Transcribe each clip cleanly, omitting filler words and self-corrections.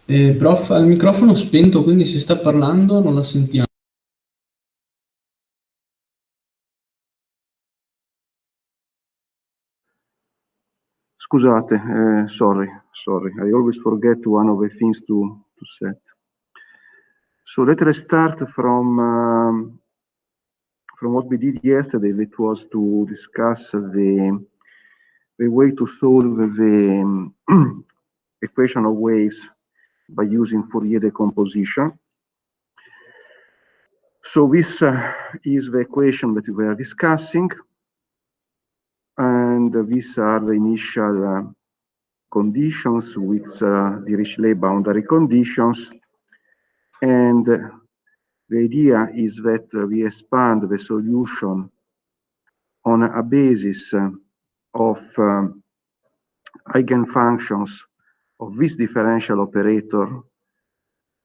Prof, ha il microfono spento, quindi se sta parlando non la sentiamo. Scusate, sorry, I always forget one of the things to set. So let's start from what we did yesterday, that was to discuss the way to solve the equation of waves by using Fourier decomposition. So this is the equation that we were discussing, and these are the initial conditions with Dirichlet boundary conditions. And the idea is that we expand the solution on a basis of eigenfunctions of this differential operator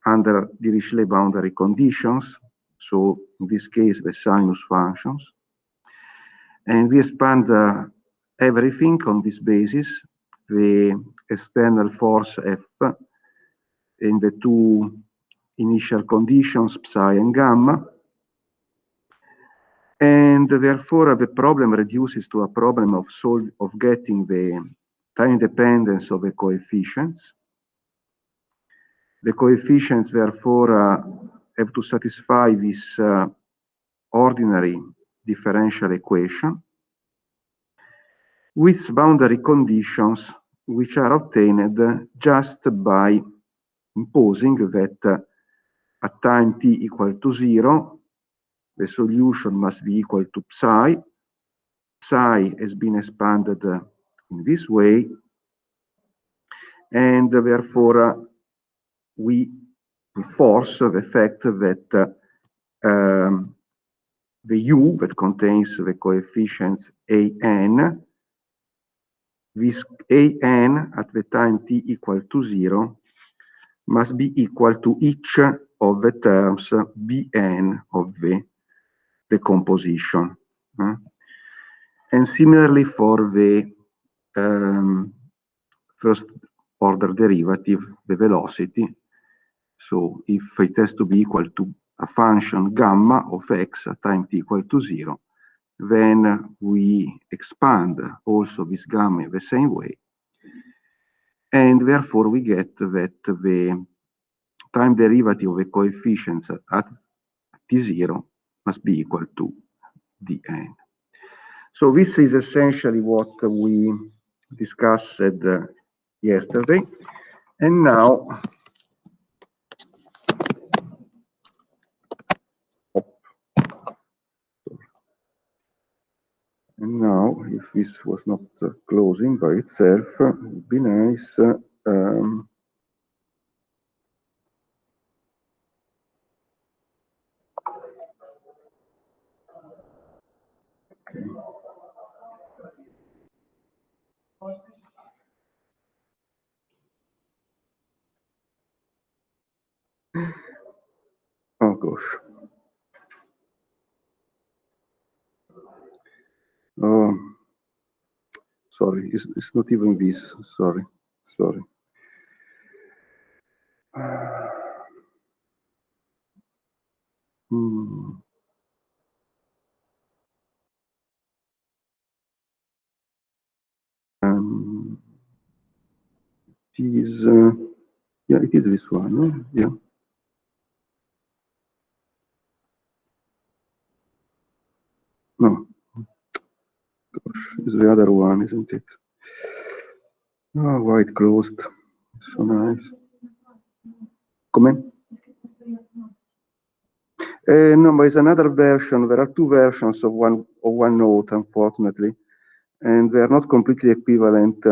under Dirichlet boundary conditions. So in this case, the sinus functions. And we expand everything on this basis, the external force F in the two initial conditions, psi and gamma. And therefore, the problem reduces to a problem of getting the time dependence of the coefficients. The coefficients, therefore, have to satisfy this ordinary differential equation with boundary conditions which are obtained just by imposing that at time t equal to 0, the solution must be equal to psi. Psi has been expanded in this way, and therefore we force the fact that the u that contains the coefficients an, this an at the time t equal to 0 must be equal to each of the terms bn of the decomposition. And similarly for the first order derivative, the velocity. So if it has to be equal to a function gamma of x at time t equal to 0, then we expand also this gamma in the same way. And therefore we get that the time derivative of the coefficients at t0 must be equal to dn. So this is essentially what we discussed yesterday. And now, if this was not closing by itself, it would be nice. Okay. Oh gosh. Oh, sorry, it's not even this. Sorry. It is, yeah, it is this one, yeah. No, gosh, it's the other one, isn't it? Oh, why it closed? So nice. Come? No, but it's another version. There are two versions of one note, unfortunately, and they are not completely equivalent.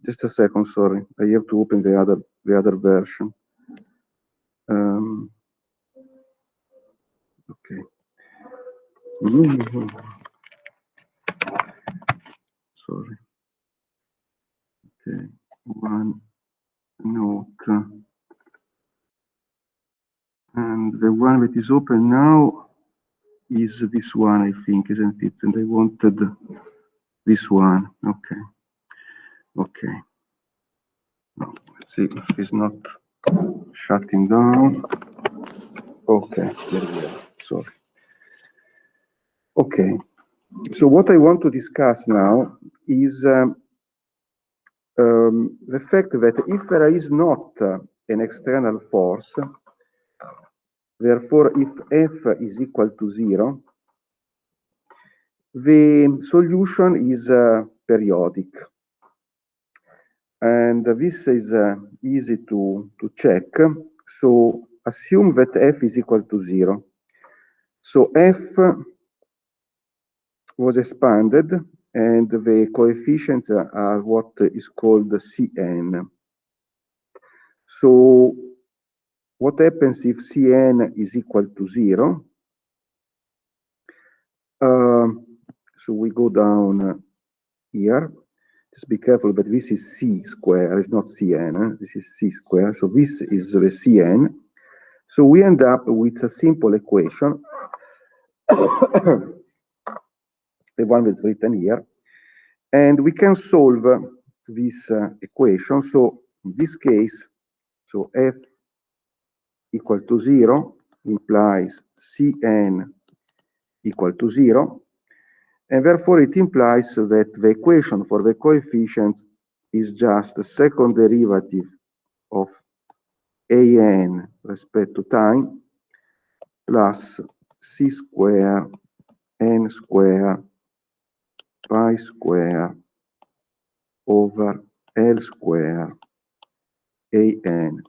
Just a second, sorry. I have to open the other version. Okay. Sorry. Okay, one note. And the one that is open now is this one, I think, isn't it? And I wanted this one. Okay. No, let's see if it's not shutting down. Okay, there we are. Sorry. Okay, so what I want to discuss now is the fact that if there is not an external force, therefore if F is equal to 0, the solution is periodic. And this is easy to check. So assume that F is equal to 0. So F was expanded and the coefficients are what is called Cn. So what happens if Cn is equal to 0? So we go down here. Just be careful that this is C square, it's not Cn. This is C square. So this is the Cn. So we end up with a simple equation, the one that's written here, and we can solve this equation. So in this case, so F equal to 0 implies Cn equal to 0, and therefore it implies that the equation for the coefficients is just the second derivative of An respect to time plus C square N square pi square over L square An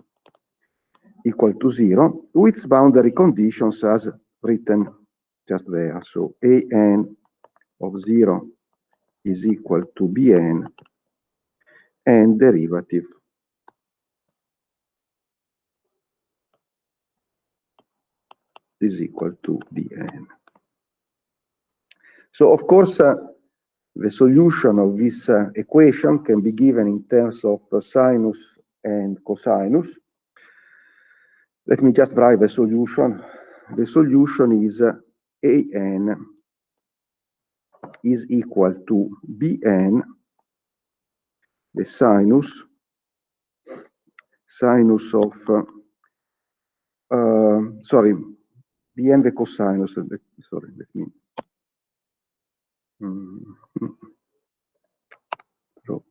equal to 0 with boundary conditions as written just there. So An of 0 is equal to Bn and derivative is equal to Dn. So of course the solution of this equation can be given in terms of sinus and cosinus. Let me just write the solution. The solution is An is equal to Bn, the sinus of, sorry, Bn the cosinus, sorry, let me, so,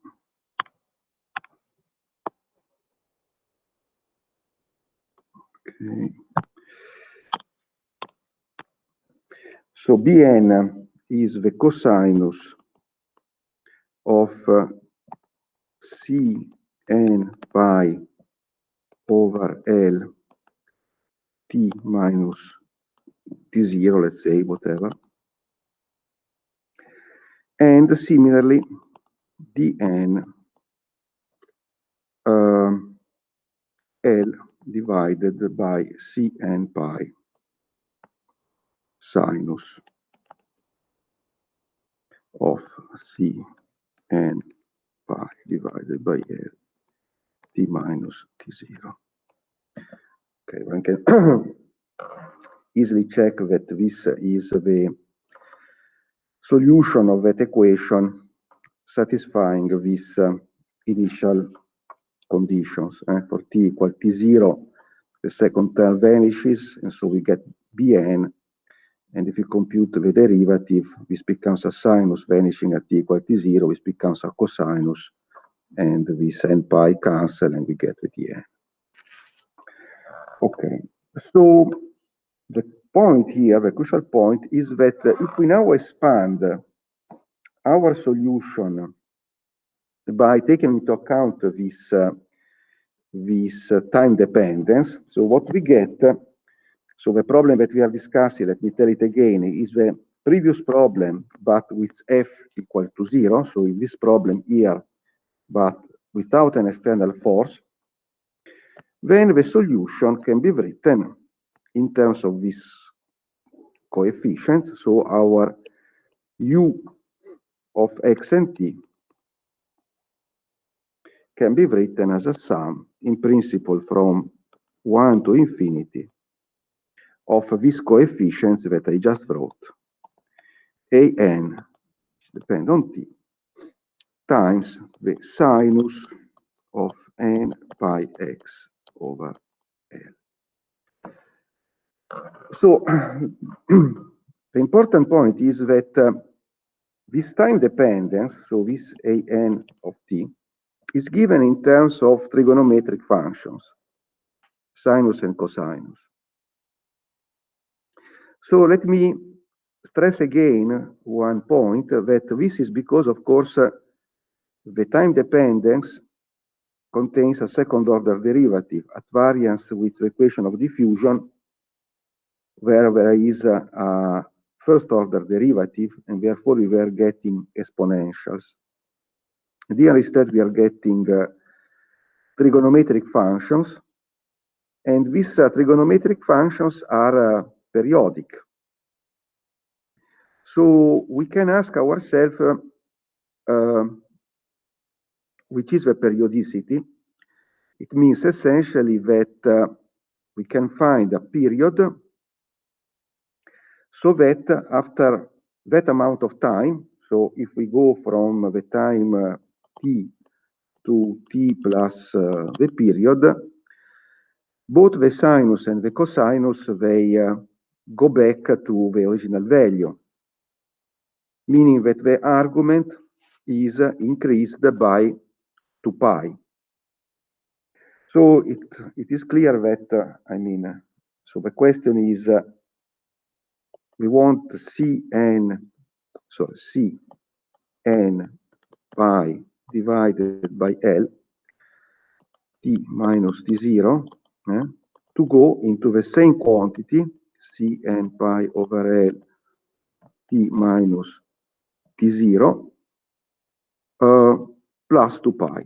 okay. So Bn is the cosinus of Cn pi over L t minus t0, let's say, whatever. And similarly, Dn L divided by Cn pi sinus of Cn pi divided by L t minus t0. Okay, one can easily check that this is the solution of that equation satisfying these initial conditions. For t equal t0, the second term vanishes, and so we get Bn. And if you compute the derivative, this becomes a sinus vanishing at t equal t0, this becomes a cosinus, and this n pi cancel, and we get the Tn. Okay, so the point here, the crucial point, is that if we now expand our solution by taking into account this time dependence, so what we get, so the problem that we are discussing, let me tell it again, is the previous problem, but with F equal to 0, so in this problem here, but without an external force, then the solution can be written in terms of these coefficients, so our u of x and t can be written as a sum, in principle, from 1 to infinity of these coefficients that I just wrote, An, which depend on t, times the sinus of n pi x over L. So the important point is that this time dependence, so this an of t, is given in terms of trigonometric functions, sinus and cosinus. So let me stress again one point, that this is because, of course, the time dependence contains a second order derivative at variance with the equation of diffusion, where there is a first order derivative, and therefore we were getting exponentials. And here instead we are getting trigonometric functions, and these trigonometric functions are periodic. So we can ask ourselves which is the periodicity. It means essentially that we can find a period so that after that amount of time, so if we go from the time t to t plus the period, both the sinus and the cosinus, they go back to the original value, meaning that the argument is increased by 2 pi. So it is clear that, so the question is, we want Cn pi divided by L, t minus t0, to go into the same quantity, Cn pi over L, t minus t0, plus 2 pi.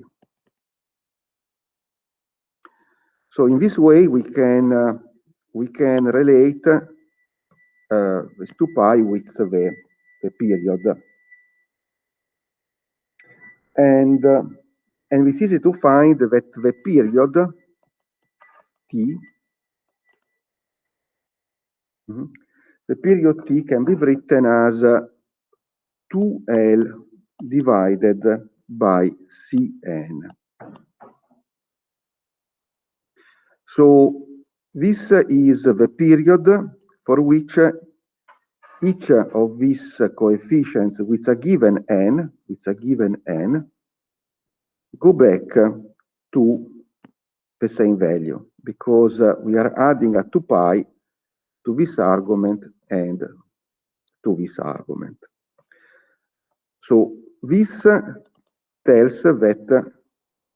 So in this way, we can relate this 2 pi with the period, and it's easy to find that the period t, the period t can be written as 2L divided by Cn. So this is the period for which each of these coefficients with a given n, go back to the same value, because we are adding a 2 pi to this argument and to this argument. So this tells that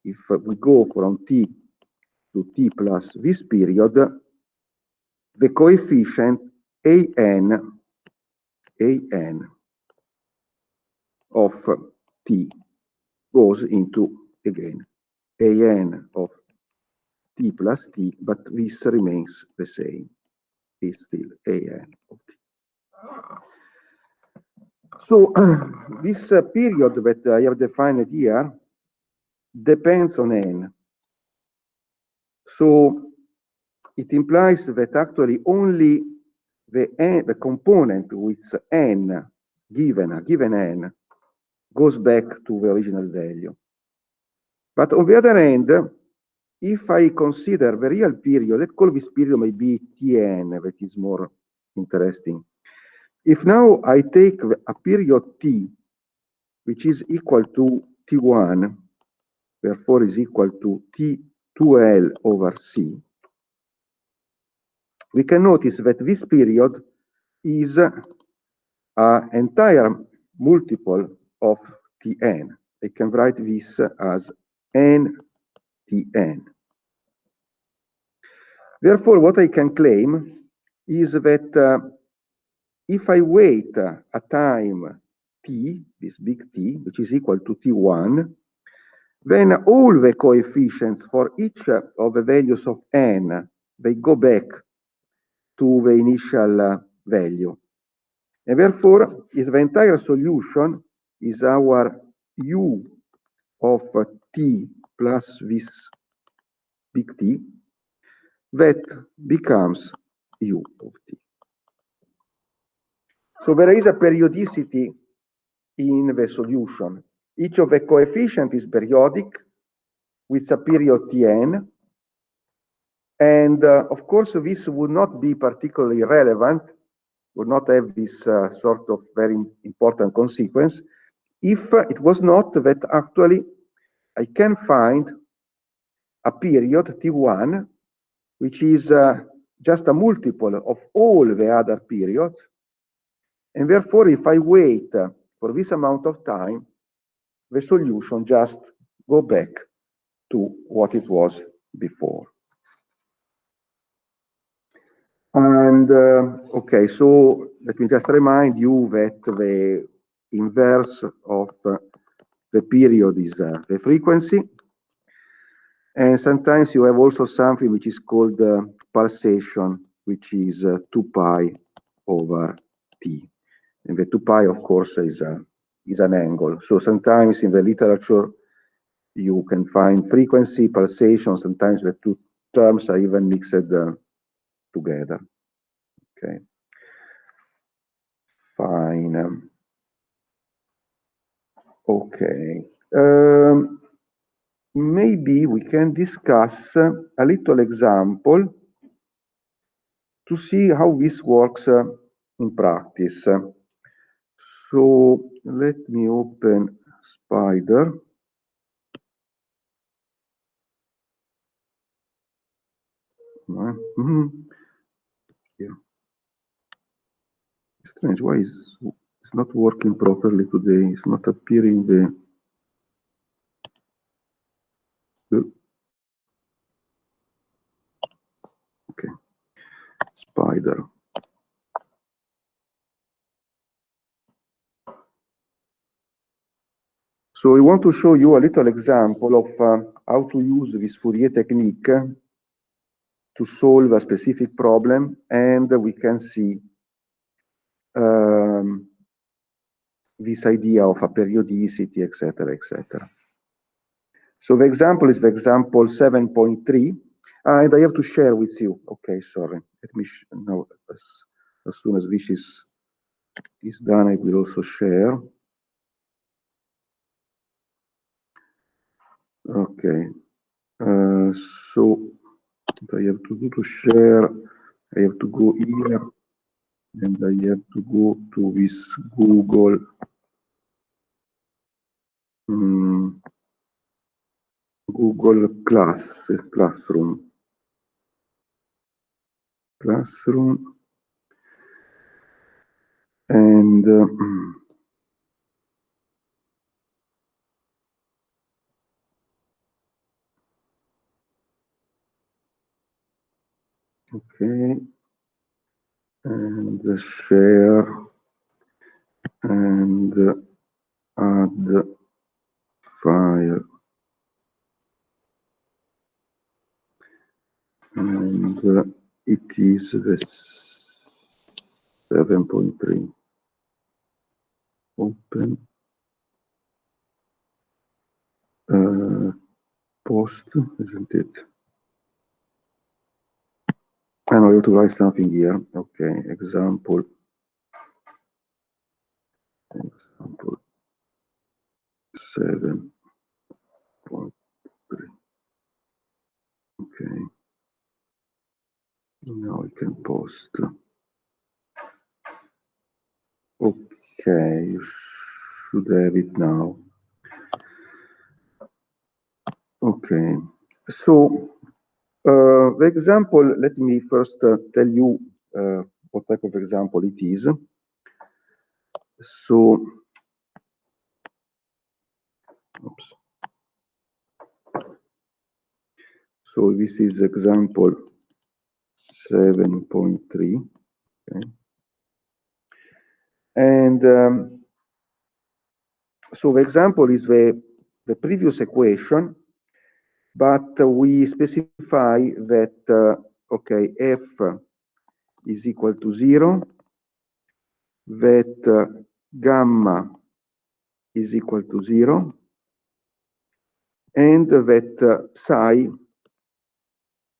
if we go from t to t plus this period, the coefficient an of t goes into, again, an of t plus t, but this remains the same, is still an of t. So this period that I have defined here depends on n. So it implies that actually only the component with n, given n, goes back to the original value. But on the other hand, if I consider the real period, let's call this period maybe Tn, that is more interesting. If now I take a period t, which is equal to T1, therefore is equal to T2L over C, we can notice that this period is an entire multiple of Tn. I can write this as nTn. Therefore, what I can claim is that if I wait a time t, this big T, which is equal to T1, then all the coefficients for each of the values of n, they go back to the initial value. And therefore, the entire solution is our u of t plus this big T, that becomes u of t. So there is a periodicity in the solution. Each of the coefficients is periodic with a period Tn, And of course, this would not be particularly relevant, would not have this sort of very important consequence if it was not that actually I can find a period T1 which is just a multiple of all the other periods, and therefore if I wait for this amount of time, the solution just go back to what it was before. And okay, so let me just remind you that the inverse of the period is the frequency. And sometimes you have also something which is called pulsation, which is 2 pi over t. And the 2 pi, of course, is an angle. So sometimes in the literature, you can find frequency, pulsation, sometimes the two terms are even mixed together. Okay. Fine. Okay. Maybe we can discuss a little example to see how this works in practice. So let me open Spider. Yeah. Strange, why is it's not working properly today? It's not appearing the okay. Spider. So we want to show you a little example of how to use this Fourier technique to solve a specific problem, and we can see this idea of a periodicity, etc., etc. So the example is the example 7.3, and I have to share with you. Okay, sorry. Let me now, as soon as this is done, I will also share. Okay. So what I have to do to share, I have to go here, and I have to go to this Google Google Classroom. And okay, and share and add file, and it is the 7.3. Open post, isn't it? I know you have to write something here. Okay, example 7.3. Okay. Now I can post. Okay, you should have it now. Okay, so the example, let me first tell you what type of example it is. So, oops. So this is example 7.3. Okay. And so the example is the previous equation, but we specify that, okay, f is equal to 0, that gamma is equal to 0, and that psi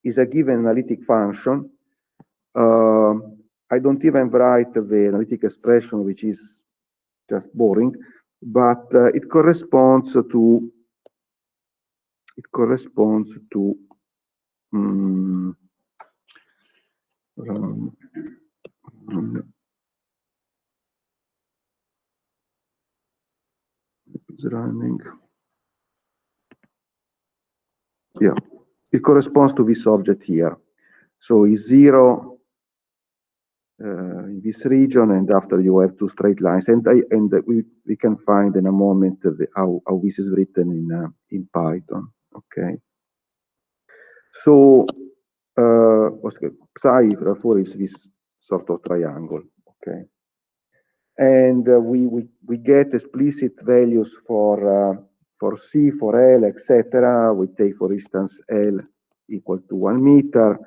is a given analytic function. I don't even write the analytic expression, which is just boring, but it corresponds to is running. Yeah, it corresponds to this object here. So it's 0 in this region, and after you have two straight lines. And we can find in a moment how this is written in Python. Okay. So psi therefore is this sort of triangle. Okay. And we get explicit values for C, for L, etc. We take, for instance, L equal to 1 meter.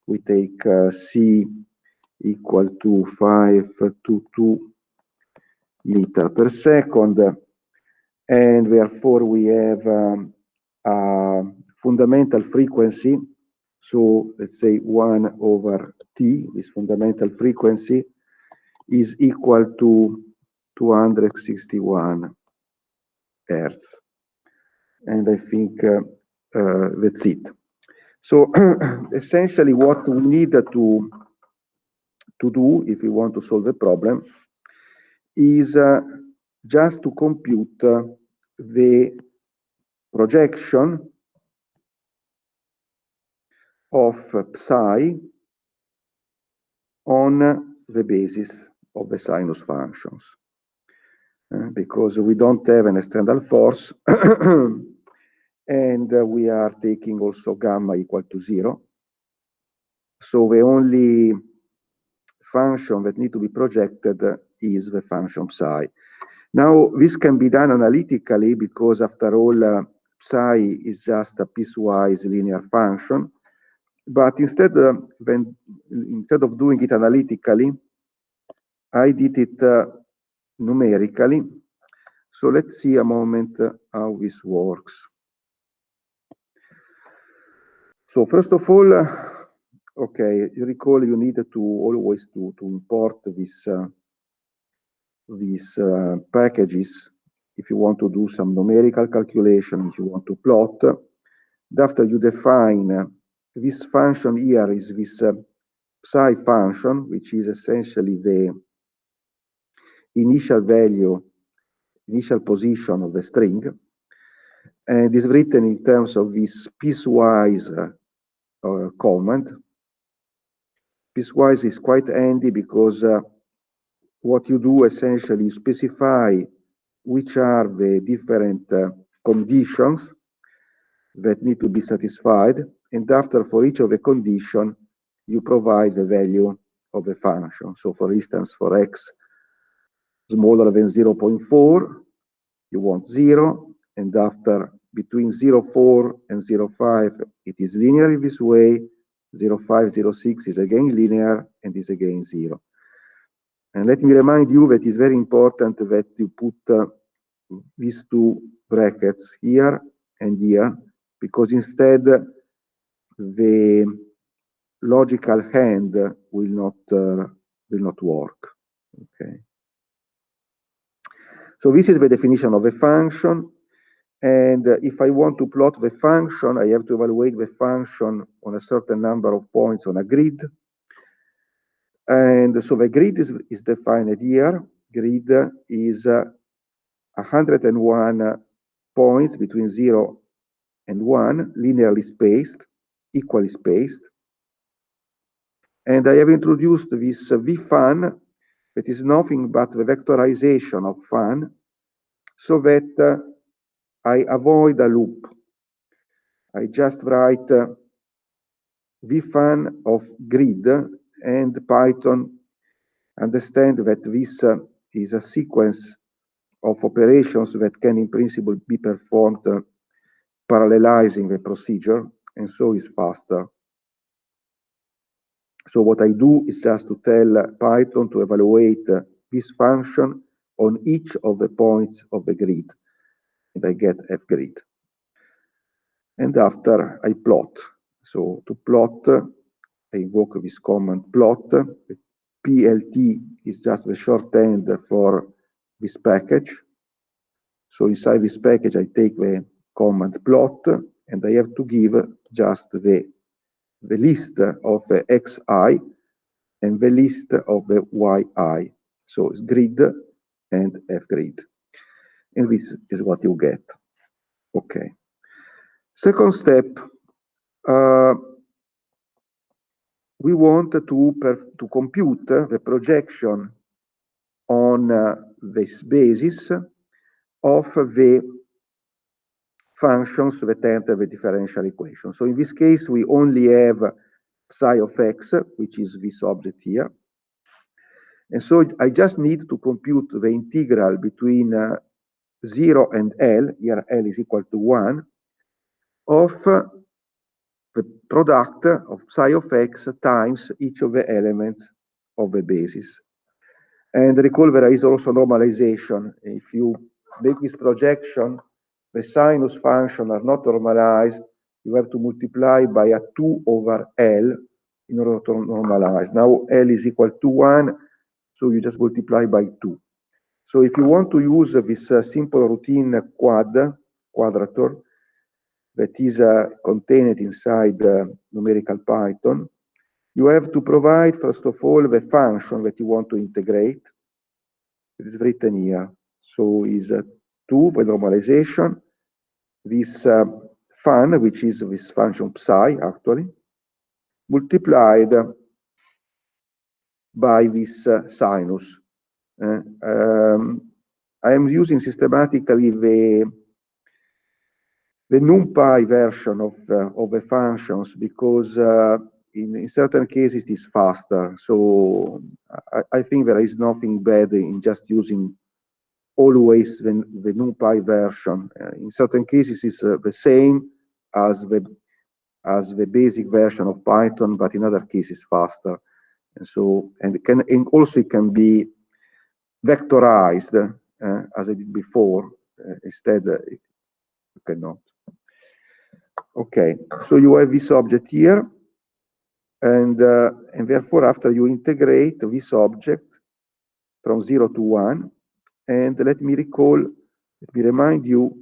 We take C equal to 522 meter per second. And therefore we have a fundamental frequency. So let's say 1 over T, this fundamental frequency, is equal to 261 Hertz. And I think that's it. So essentially what we need to do if we want to solve a problem is just to compute the projection of psi on the basis of the sinus functions. Because we don't have an external force and we are taking also gamma equal to 0. So the only function that need to be projected is the function psi. Now this can be done analytically because after all psi is just a piecewise linear function, but instead of doing it analytically, I did it numerically. So let's see a moment how this works. So first of all, okay, you recall you need to always to import these packages if you want to do some numerical calculation, if you want to plot. After you define this function here is this psi function, which is essentially the initial value, initial position of the string, and is written in terms of this piecewise command. Piecewise is quite handy because what you do essentially specify which are the different conditions that need to be satisfied, and after for each of the condition you provide the value of the function. So for instance, for x smaller than 0.4 you want 0, and after between 0.4 and 0.5 it is linear in this way. 0.5, 0.6 is again linear and is again 0. And let me remind you that it's very important that you put these two brackets here and here, because instead the logical hand will not work. Okay. So this is the definition of a function. And if I want to plot the function, I have to evaluate the function on a certain number of points on a grid. And so the grid is defined here. Grid is 101 points between 0 and 1, linearly spaced, equally spaced. And I have introduced this vfun, that is nothing but the vectorization of fun, so that I avoid a loop. I just write vfun of grid, and Python understand that this is a sequence of operations that can in principle be performed parallelizing the procedure, and so is faster. So what I do is just to tell Python to evaluate this function on each of the points of the grid, and I get fgrid. And after I plot. So to plot, I invoke this command plot. PLT is just the shorthand for this package. So inside this package, I take the command plot, and I have to give just the list of xi and the list of the yi. So it's grid and f grid. And this is what you get. Okay. Second step, we want to compute the projection on this basis of the functions that enter the differential equation. So in this case, we only have psi of x, which is this object here. And so I just need to compute the integral between 0 and L, here L is equal to 1, of the product of psi of x times each of the elements of the basis. And recall there is also normalization. If you make this projection, the sinus function are not normalized, you have to multiply by a 2 over L in order to normalize. Now L is equal to 1, so you just multiply by 2. So if you want to use this simple routine quadrature that is contained inside numerical Python, you have to provide, first of all, the function that you want to integrate. It is written here. So is 2 for normalization, this fun, which is this function psi, actually, multiplied by this sinus. I am using systematically the NumPy version of the functions because in certain cases it is faster. So I think there is nothing bad in just using always the NumPy version. In certain cases it's the same as the basic version of Python, but in other cases faster. And so and also it can be vectorized as I did before. Instead, you cannot. Okay, so you have this object here, and therefore after you integrate this object from 0 to 1, and let me remind you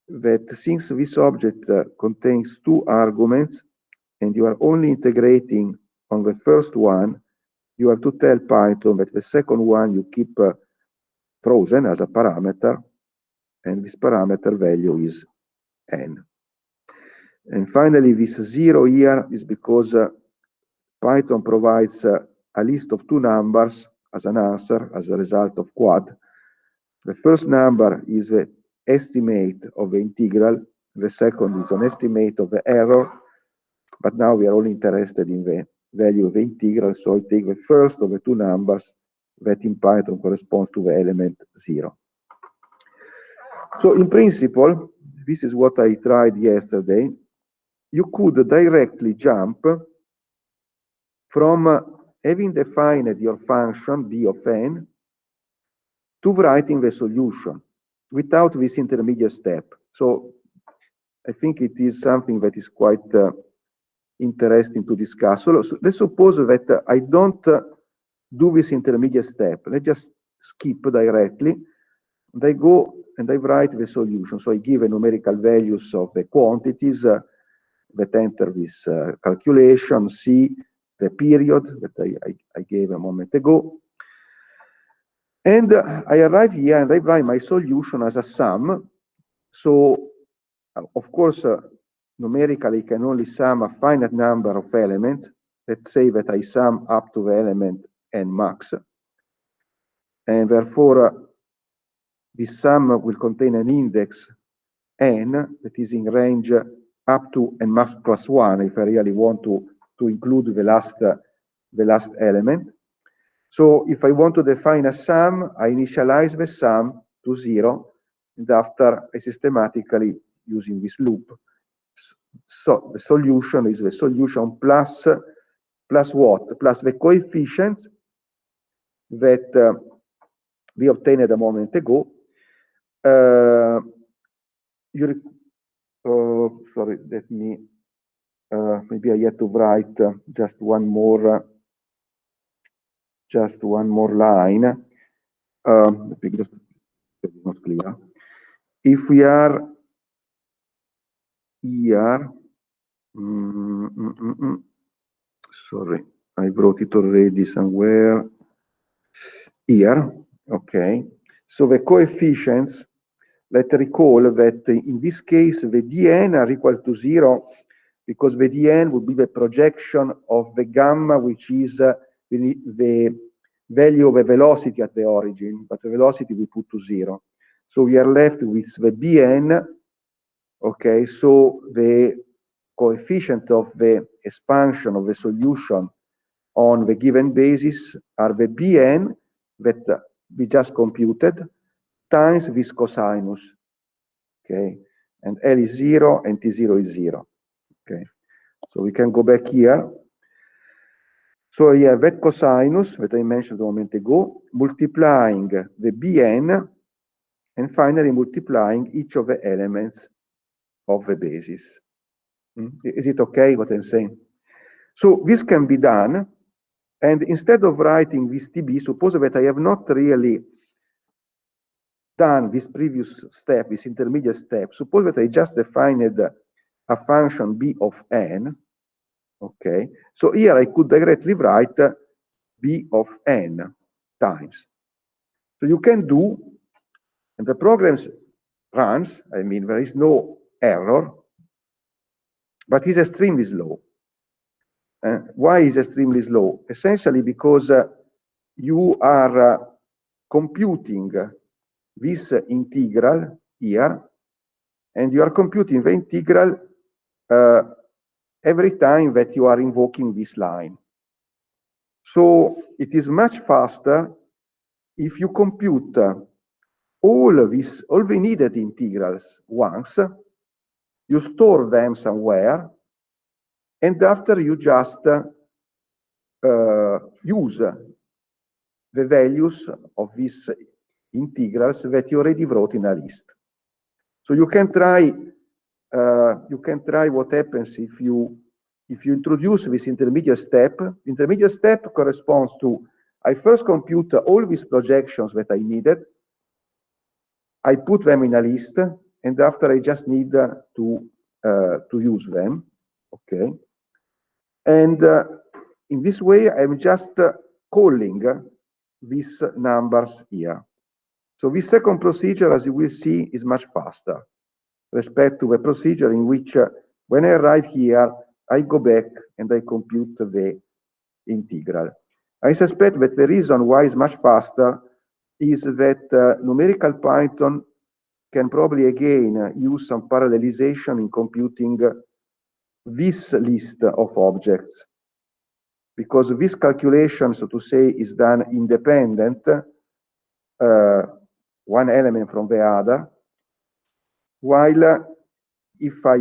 that since this object contains 2 arguments, and you are only integrating on the first one, you have to tell Python that the second one you keep frozen as a parameter, and this parameter value is n. And finally, this 0 here is because Python provides a list of 2 numbers as an answer as a result of quad. The first number is the estimate of the integral. The second is an estimate of the error. But now we are only interested in the value of the integral, so I take the first of the 2 numbers that in Python corresponds to the element 0. So in principle, this is what I tried yesterday. You could directly jump from having defined your function b of n to writing the solution without this intermediate step. So I think it is something that is quite interesting to discuss. So let's suppose that I don't do this intermediate step. Let's just skip directly. And I go and I write the solution. So I give the numerical values of the quantities that enter this calculation, C, the period that I gave a moment ago. And I arrive here and I write my solution as a sum. So, of course, numerically, I can only sum a finite number of elements. Let's say that I sum up to the element n max. And therefore, this sum will contain an index n that is in range up to n max plus 1 if I really want to include the last element. So if I want to define a sum, I initialize the sum to 0, and after I systematically using this loop. So the solution is the solution plus what? Plus the coefficients that we obtained a moment ago. Sorry, let me, maybe I have to write just one more line, because it's not clear. If we are here, sorry, I wrote it already somewhere here. Okay. So the coefficients, let's recall that in this case, the dn are equal to 0 because the dn would be the projection of the gamma, which is the value of the velocity at the origin, but the velocity we put to 0. So we are left with the bn. Okay, so the coefficient of the expansion of the solution on the given basis are the bn that we just computed times this cosinus. Okay, and L is 0 and T0 is 0. Okay, so we can go back here. So I have that cosinus that I mentioned a moment ago, multiplying the bn, and finally multiplying each of the elements of the basis. Is it okay what I'm saying? So this can be done, and instead of writing this TB, suppose that I have not really done this previous step, this intermediate step. Suppose that I just defined a function b of n. Okay, so here I could directly write b of n times. So you can do, and the program runs, I mean, there is no error, but it's extremely slow. Why is extremely slow? Essentially because you are computing this integral here, and you are computing the integral every time that you are invoking this line. So it is much faster if you compute all the needed integrals once, you store them somewhere, and after you just use the values of these integrals that you already wrote in a list. So you can try what happens if you introduce this intermediate step. Intermediate step corresponds to, I first compute all these projections that I needed, I put them in a list, and after I just need to use them. Okay, and in this way I'm just calling these numbers here. So this second procedure, as you will see, is much faster respect to the procedure in which when I arrive here, I go back and I compute the integral. I suspect that the reason why it's much faster is that numerical Python can probably again use some parallelization in computing this list of objects, because this calculation, so to say, is done independent, one element from the other, while if I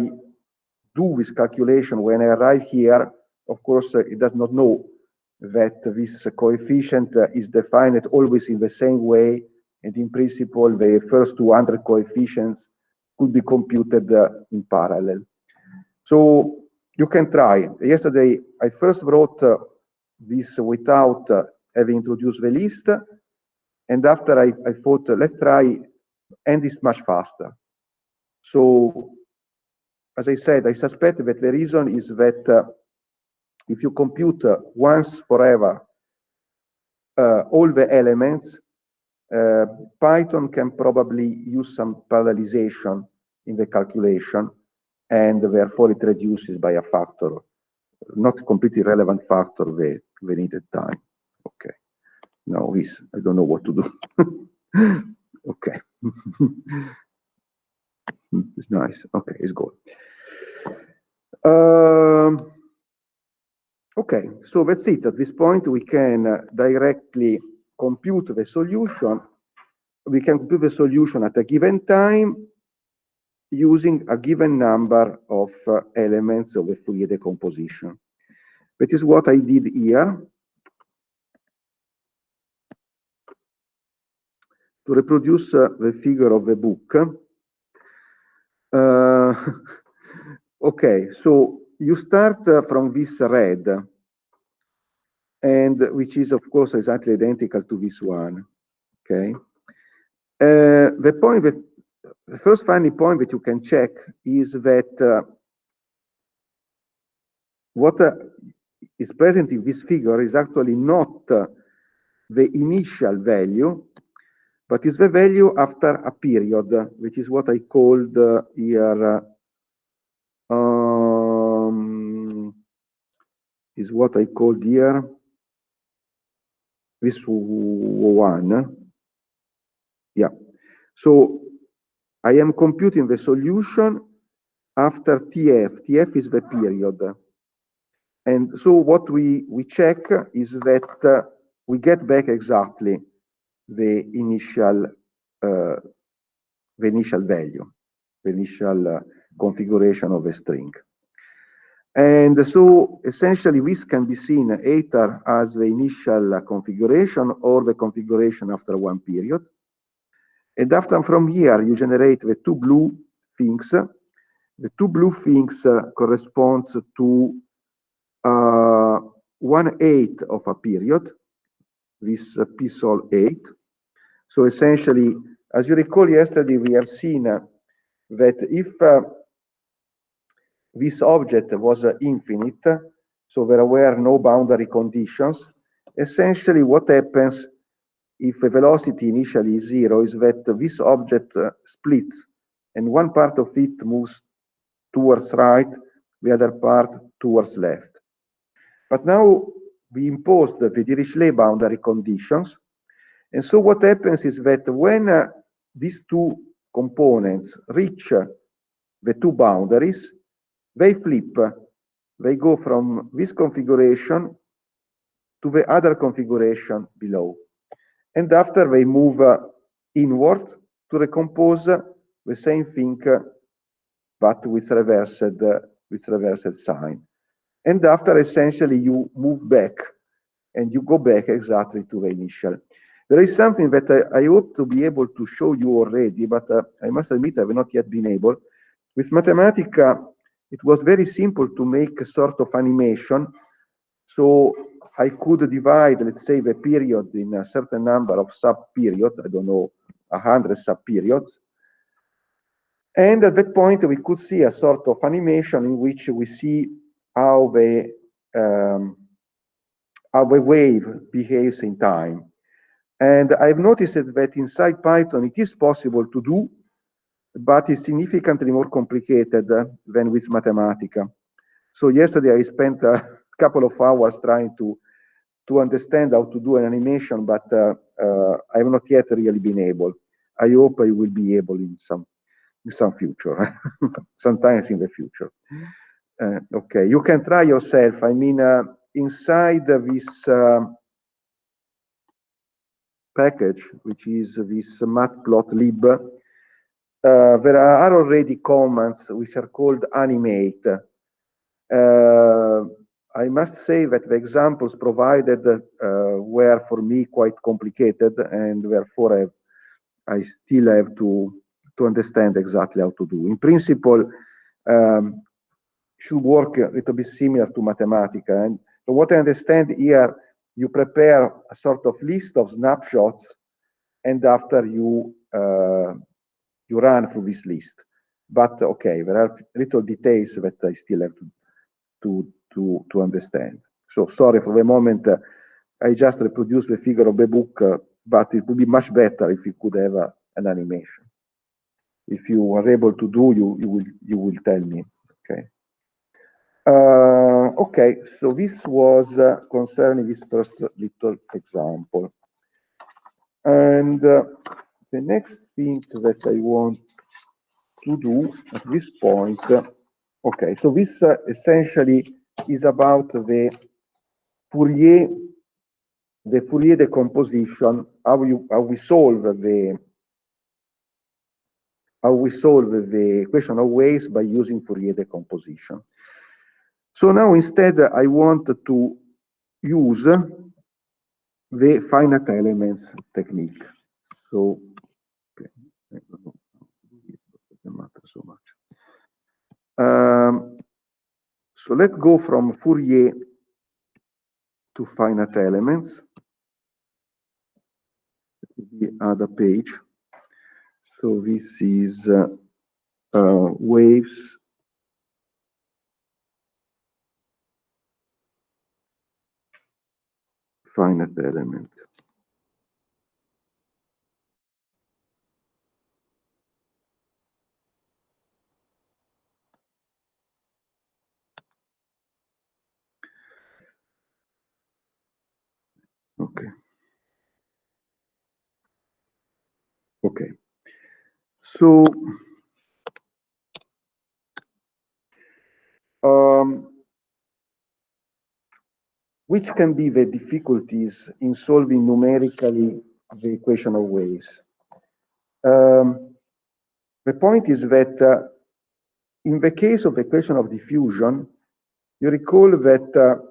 do this calculation when I arrive here, of course, it does not know that this coefficient is defined always in the same way, and in principle, the first 200 coefficients could be computed in parallel. So you can try. Yesterday, I first wrote this without having introduced the list, and after I thought, let's try, and it's much faster. So, as I said, I suspect that the reason is that if you compute once forever all the elements, Python can probably use some parallelization in the calculation, and therefore it reduces by a factor, not completely relevant factor, the needed time. Okay. Now this, I don't know what to do. Okay. It's nice. Okay, it's good. Okay, so that's it. At this point, we can directly compute the solution. We can compute the solution at a given time using a given number of elements of the Fourier decomposition. That is what I did here. To reproduce the figure of the book. Okay, so you start from this red, and which is of course exactly identical to this one. Okay, the point that the first funny point that you can check is that what is present in this figure is actually not the initial value, but is the value after a period, which is what I called here, this one. Yeah. So I am computing the solution after TF. TF is the period. And so what we check is that we get back exactly the initial value, the initial configuration of a string. And so essentially this can be seen either as the initial configuration or the configuration after one period. And after from here, you generate the two blue things. The two blue things corresponds to 1/8 of a period, this p-sol 8. So essentially, as you recall yesterday, we have seen that if this object was infinite, so there were no boundary conditions, essentially what happens if the velocity initially is 0 is that this object splits and one part of it moves towards right, the other part towards left. But now we imposed the Dirichlet boundary conditions. And so what happens is that when these two components reach the two boundaries, they flip. They go from this configuration to the other configuration below. And after they move inward to recompose the same thing, but with reversed sign. And after essentially you move back and you go back exactly to the initial. There is something that I hope to be able to show you already, but I must admit I have not yet been able. With Mathematica, it was very simple to make a sort of animation. So I could divide, let's say, the period in a certain number of sub-periods, I don't know, 100 sub-periods. And at that point, we could see a sort of animation in which we see how the wave behaves in time. And I've noticed that inside Python, it is possible to do, but it's significantly more complicated than with Mathematica. So yesterday I spent a couple of hours trying to understand how to do an animation, but I have not yet really been able. I hope I will be able in some future, sometimes in the future. Okay, you can try yourself. I mean, inside this package, which is this matplotlib, there are already commands which are called animate. I must say that the examples provided were for me quite complicated, and therefore I still have to understand exactly how to do. In principle, should work a little bit similar to Mathematica. And from what I understand here, you prepare a sort of list of snapshots, and after you run through this list. But okay, there are little details that I still have to understand. So sorry for the moment. I just reproduced the figure of the book, but it would be much better if you could have an animation. If you are able to do, you will tell me. Okay. Okay, so this was concerning this first little example. And the next thing that I want to do at this point, okay, so this essentially is about the Fourier decomposition, how we solve the equation of waves by using Fourier decomposition. So now instead I want to use the finite elements technique. So okay, I don't know, it doesn't matter so much. So let's go from Fourier to finite elements. The other page. So this is waves . So, finite element. Okay. Okay. So which can be the difficulties in solving numerically the equation of waves? The point is that in the case of the equation of diffusion, you recall that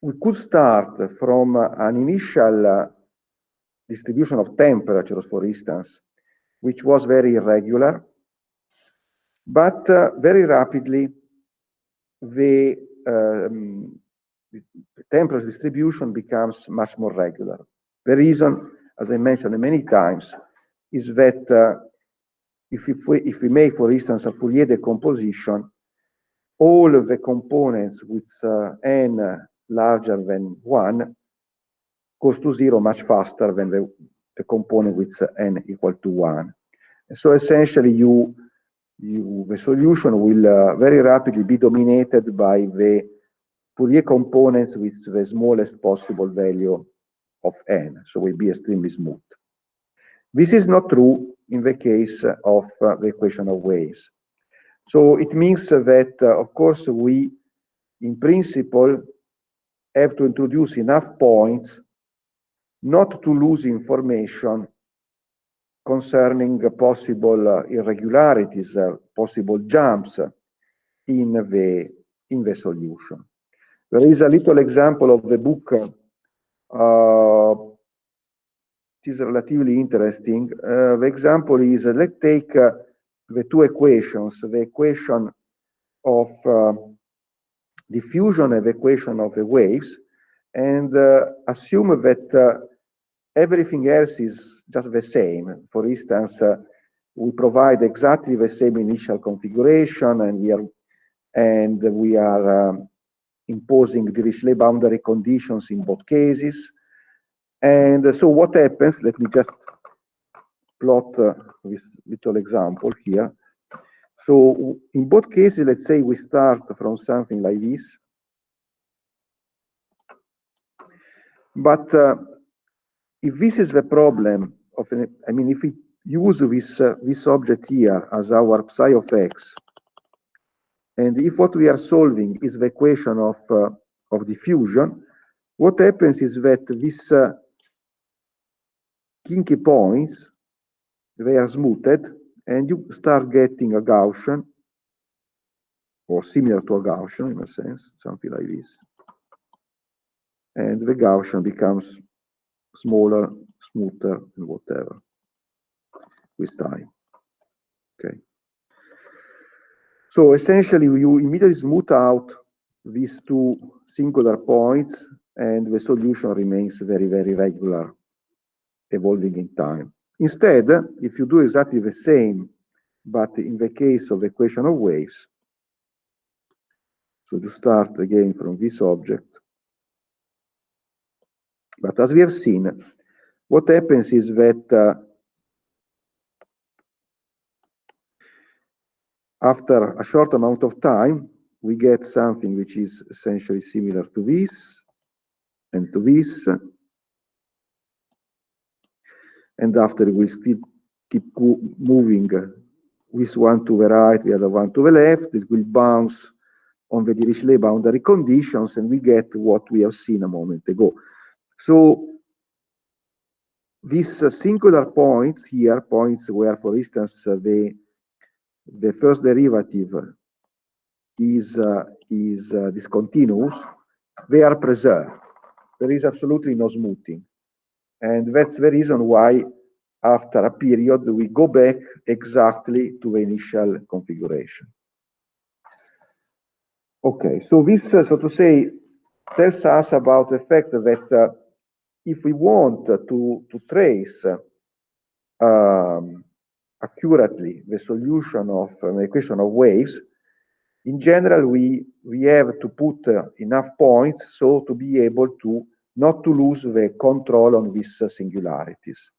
we could start from an initial distribution of temperatures, for instance, which was very irregular, but very rapidly the temperature distribution becomes much more regular. The reason, as I mentioned many times, is that if we make, for instance, a Fourier decomposition, all of the components with n larger than 1 goes to 0 much faster than the component with n equal to 1. And so essentially the solution will very rapidly be dominated by the Fourier components with the smallest possible value of n, so will be extremely smooth. This is not true in the case of the equation of waves. So it means that, of course, we, in principle, have to introduce enough points not to lose information concerning possible irregularities, possible jumps in the solution. There is a little example of the book. It is relatively interesting. The example is, let's take the two equations, the equation of diffusion and the equation of the waves, and assume that everything else is just the same. For instance, we provide exactly the same initial configuration, and we are imposing Dirichlet boundary conditions in both cases. And so what happens, let me just plot this little example here. So in both cases, let's say we start from something like this. But if this is the problem of, I mean, if we use this object here as our psi of x, and if what we are solving is the equation of diffusion, what happens is that these kinky points, they are smoothed, and you start getting a Gaussian, or similar to a Gaussian in a sense, something like this. And the Gaussian becomes smaller, smoother, and whatever with time. Okay. So essentially, you immediately smooth out these two singular points, and the solution remains very, very regular, evolving in time. Instead, if you do exactly the same, but in the case of the equation of waves, so you start again from this object. But as we have seen, what happens is that after a short amount of time, we get something which is essentially similar to this and to this. And after we still keep moving this one to the right, the other one to the left, it will bounce on the Dirichlet boundary conditions, and we get what we have seen a moment ago. So these singular points here, points where, for instance, the first derivative is discontinuous, they are preserved. There is absolutely no smoothing. And that's the reason why, after a period, we go back exactly to the initial configuration. Okay, so this, so to say, tells us about the fact that if we want to trace accurately the solution of an equation of waves, in general, we have to put enough points so to be able to not to lose the control on these singularities.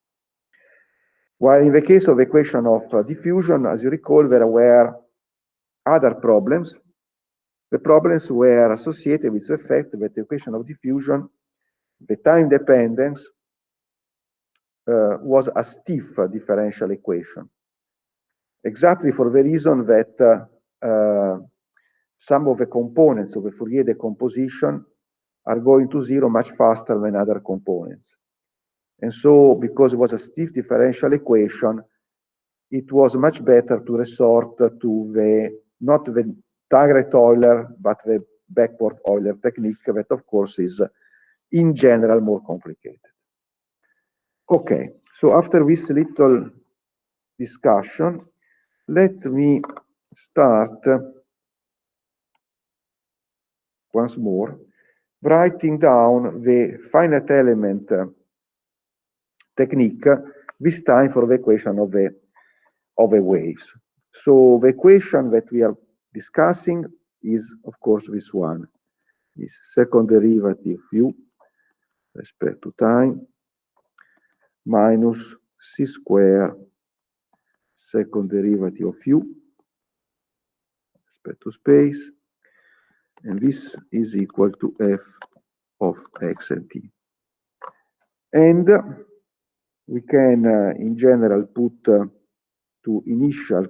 While in the case of the equation of diffusion, as you recall, there were other problems. The problems were associated with the fact that the equation of diffusion, the time dependence, was a stiff differential equation. Exactly for the reason that some of the components of the Fourier decomposition are going to zero much faster than other components. And so, because it was a stiff differential equation, it was much better to resort to the, not the Taggart-Euler, but the Backward-Euler technique that, of course, is in general more complicated. Okay, so after this little discussion, let me start once more writing down the finite element technique, this time for the equation of the waves. So the equation that we are discussing is, of course, this one, this second derivative u respect to time minus c square second derivative of u respect to space, and this is equal to f of x and t. And we can, in general, put to initial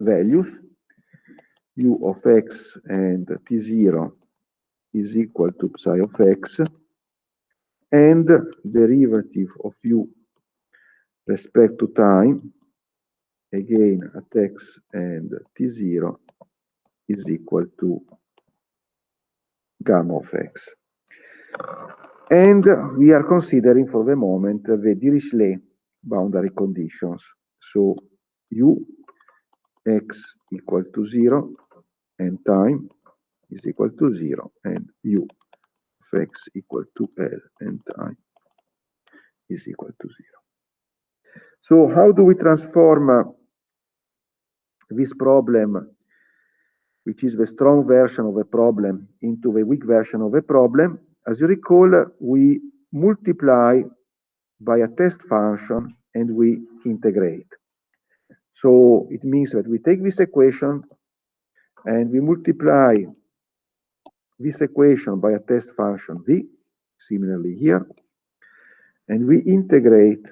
values u of x and t0 is equal to psi of x, and derivative of u respect to time, again at x and t0, is equal to gamma of x. And we are considering for the moment the Dirichlet boundary conditions. So u x equal to 0 and time is equal to 0, and u of x equal to L and time is equal to 0. So how do we transform this problem, which is the strong version of a problem, into the weak version of a problem? As you recall, we multiply by a test function and we integrate. So it means that we take this equation and we multiply this equation by a test function v, similarly here, and we integrate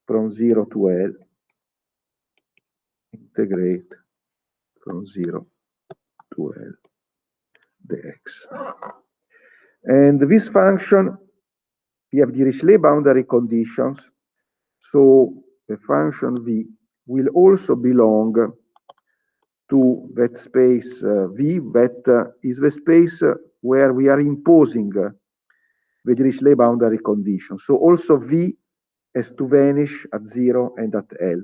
from 0 to L, integrate from 0 to L dx. And this function, we have Dirichlet boundary conditions, so the function v will also belong to that space V, that is the space where we are imposing the Dirichlet boundary condition. So also V has to vanish at 0 and at L.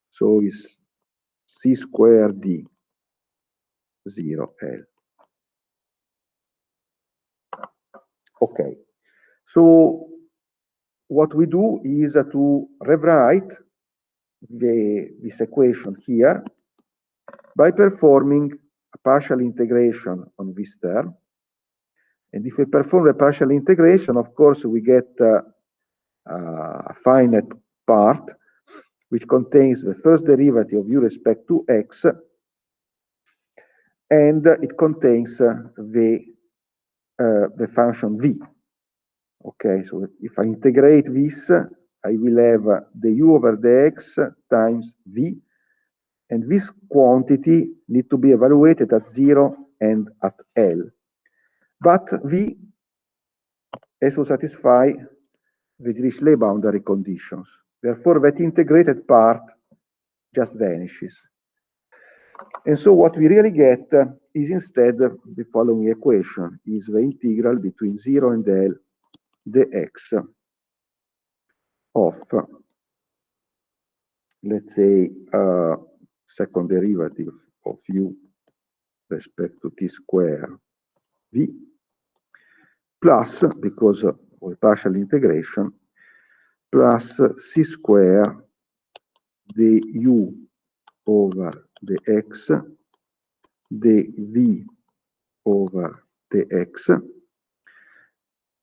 So it's C squared D 0 L. Okay. So what we do is to rewrite this equation here by performing a partial integration on this term. And if we perform a partial integration, of course, we get a finite part which contains the first derivative of u respect to x, and it contains the function v. Okay, so if I integrate this, I will have the u over the x times v, and this quantity needs to be evaluated at 0 and at L. But V has to satisfy the Dirichlet boundary conditions. Therefore, that integrated part just vanishes. And so what we really get is instead the following equation, is the integral between 0 and L dx of, let's say, second derivative of u respect to t square v, plus, because of a partial integration, plus c square du over the x dv over dx,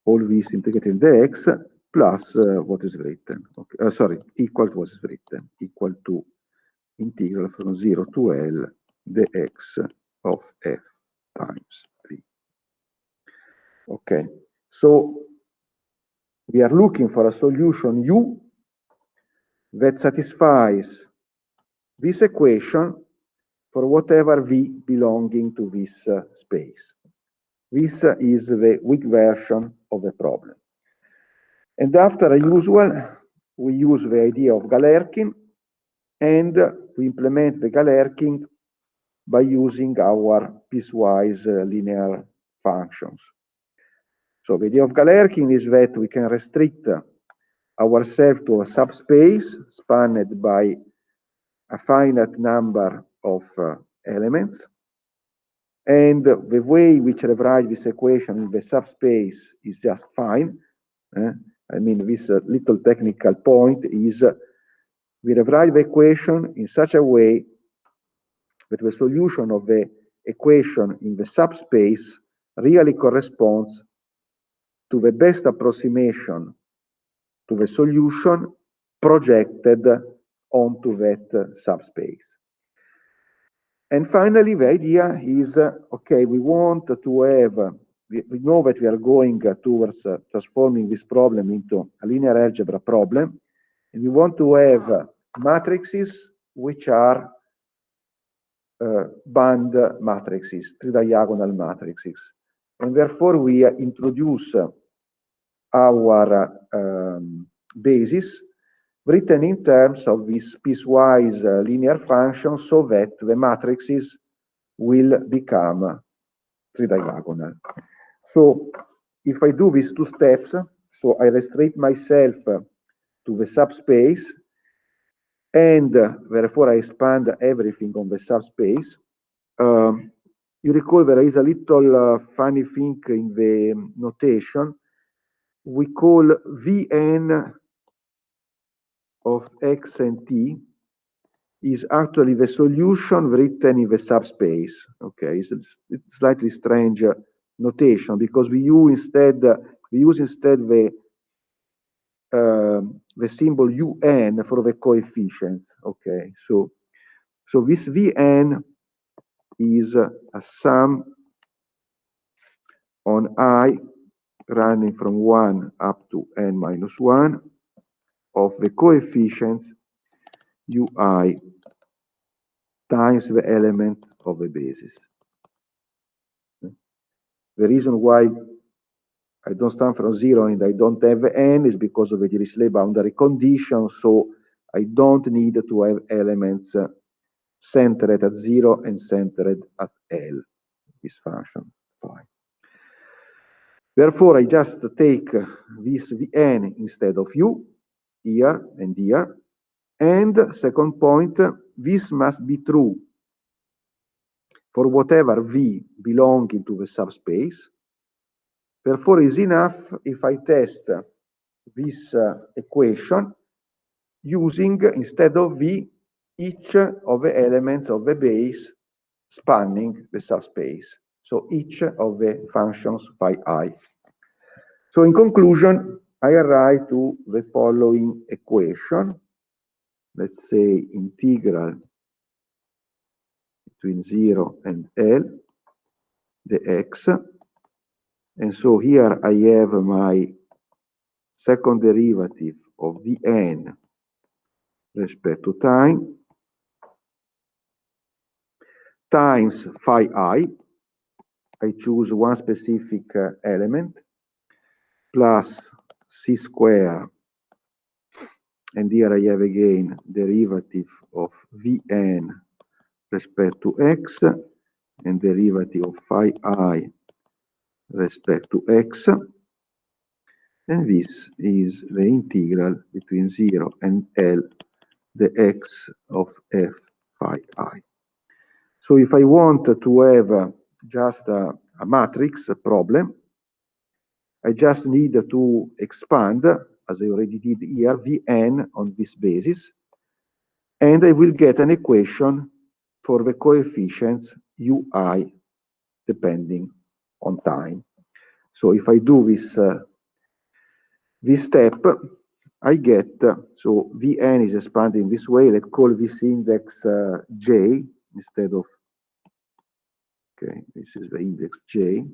all this integrated in dx, plus what is written. Okay, sorry, equal to what is written, equal to integral from 0 to L dx of f times v. Okay, so we are looking for a solution U that satisfies this equation for whatever V belonging to this space. This is the weak version of the problem. And after as usual, we use the idea of Galerkin, and we implement the Galerkin by using our piecewise linear functions. So the idea of Galerkin is that we can restrict ourselves to a subspace spanned by a finite number of elements, and the way we rewrite this equation in the subspace is just fine. I mean, this little technical point is we rewrite the equation in such a way that the solution of the equation in the subspace really corresponds to the best approximation to the solution projected onto that subspace. And finally, the idea is, okay, we want to have, we know that we are going towards transforming this problem into a linear algebra problem, and we want to have matrices which are band matrices, three-diagonal matrices. And therefore, we introduce our basis written in terms of this piecewise linear function so that the matrices will become three-diagonal. So if I do these two steps, so I restrict myself to the subspace, and therefore I expand everything on the subspace. You recall there is a little funny thing in the notation. We call Vn of x and t is actually the solution written in the subspace. Okay, it's slightly strange notation because we use instead the symbol un for the coefficients. Okay, so this Vn is a sum on I running from 1 up to n minus 1 of the coefficients ui times the element of the basis. The reason why I don't start from 0 and I don't have n is because of the Dirichlet boundary condition, so I don't need to have elements centered at 0 and centered at L, this function. Fine. Therefore, I just take this Vn instead of u, here and here. And second point, this must be true for whatever V belonging to the subspace. Therefore, it's enough if I test this equation using, instead of V, each of the elements of the base spanning the subspace. So each of the functions phi I. So in conclusion, I arrive to the following equation. Let's say integral between 0 and L, the x. And so here I have my second derivative of Vn respect to time times phi I. I choose one specific element plus c square, and here I have again derivative of Vn respect to x and derivative of phi I respect to x, and this is the integral between 0 and L, the x of f phi I. So if I want to have just a matrix problem, I just need to expand, as I already did here, Vn on this basis, and I will get an equation for the coefficients ui depending on time. So if I do this step, I get, so Vn is expanding this way. Let's call this index J instead of, okay, this is the index J.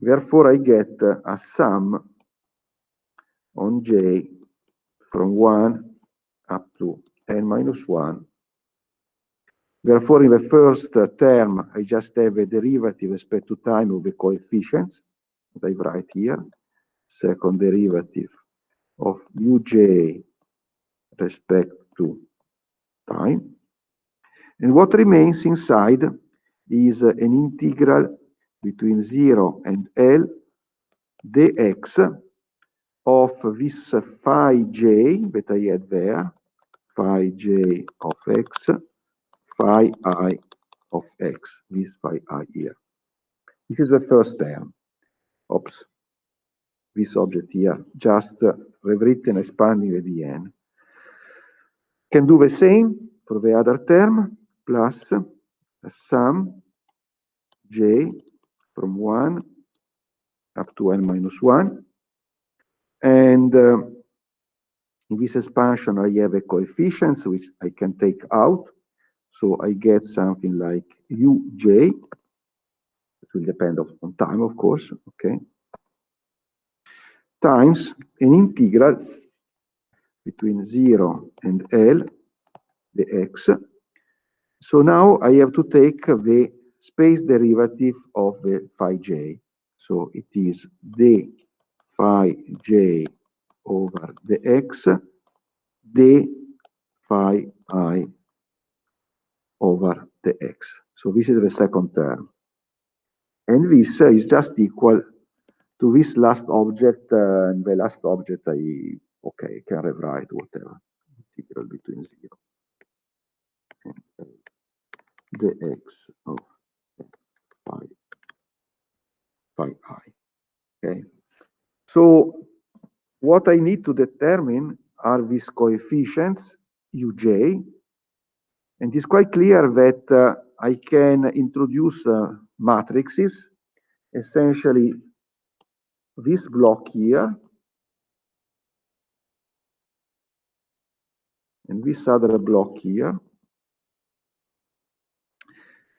Therefore, I get a sum on J from 1 up to n minus 1. Therefore, in the first term, I just have a derivative with respect to time of the coefficients that I write here. Second derivative of uj respect to time. And what remains inside is an integral between 0 and L dx of this phi j that I had there, phi j of x, phi I of x, this phi I here. This is the first term. Oops. This object here, just rewritten expanding the Vn. Can do the same for the other term, plus a sum j from 1 up to n minus 1. And in this expansion, I have a coefficients which I can take out. So I get something like uj. It will depend on time, of course, okay? Times an integral between 0 and L, the x. So now I have to take the space derivative of the phi j. So it is d phi j over the x, d phi I over the x. So this is the second term. And this is just equal to this last object, and the last object I, okay, can rewrite whatever, integral between 0 and dx of phi I. Okay. So what I need to determine are these coefficients, uj, and it's quite clear that I can introduce matrices, essentially this block here, and this other block here.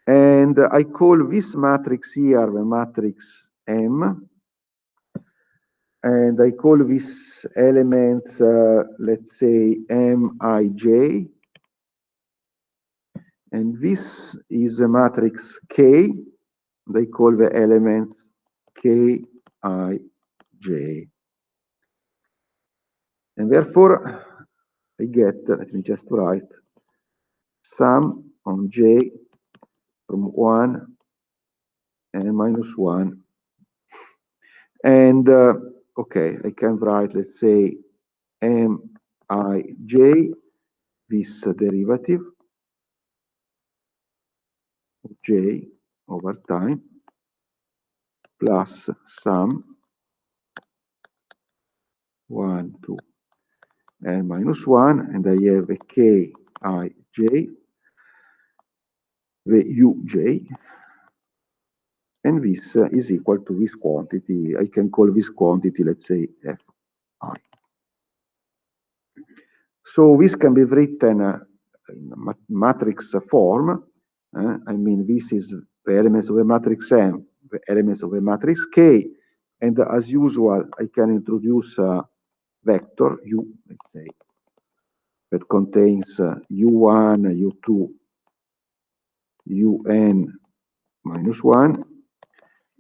And I call this matrix here the matrix M. And I call these elements, let's say, Mij. And this is a matrix K. They call the elements Kij. And therefore, I get, let me just write, sum on J from 1 and minus 1. And, okay, I can write, let's say, Mij, this derivative, J over time, plus sum 1 to n minus 1, and I have a Kij, the uj, and this is equal to this quantity. I can call this quantity, let's say, fi. So this can be written in matrix form. I mean, this is the elements of the matrix M, the elements of the matrix K, and as usual, I can introduce a vector U, let's say, that contains U1, U2, Un minus 1,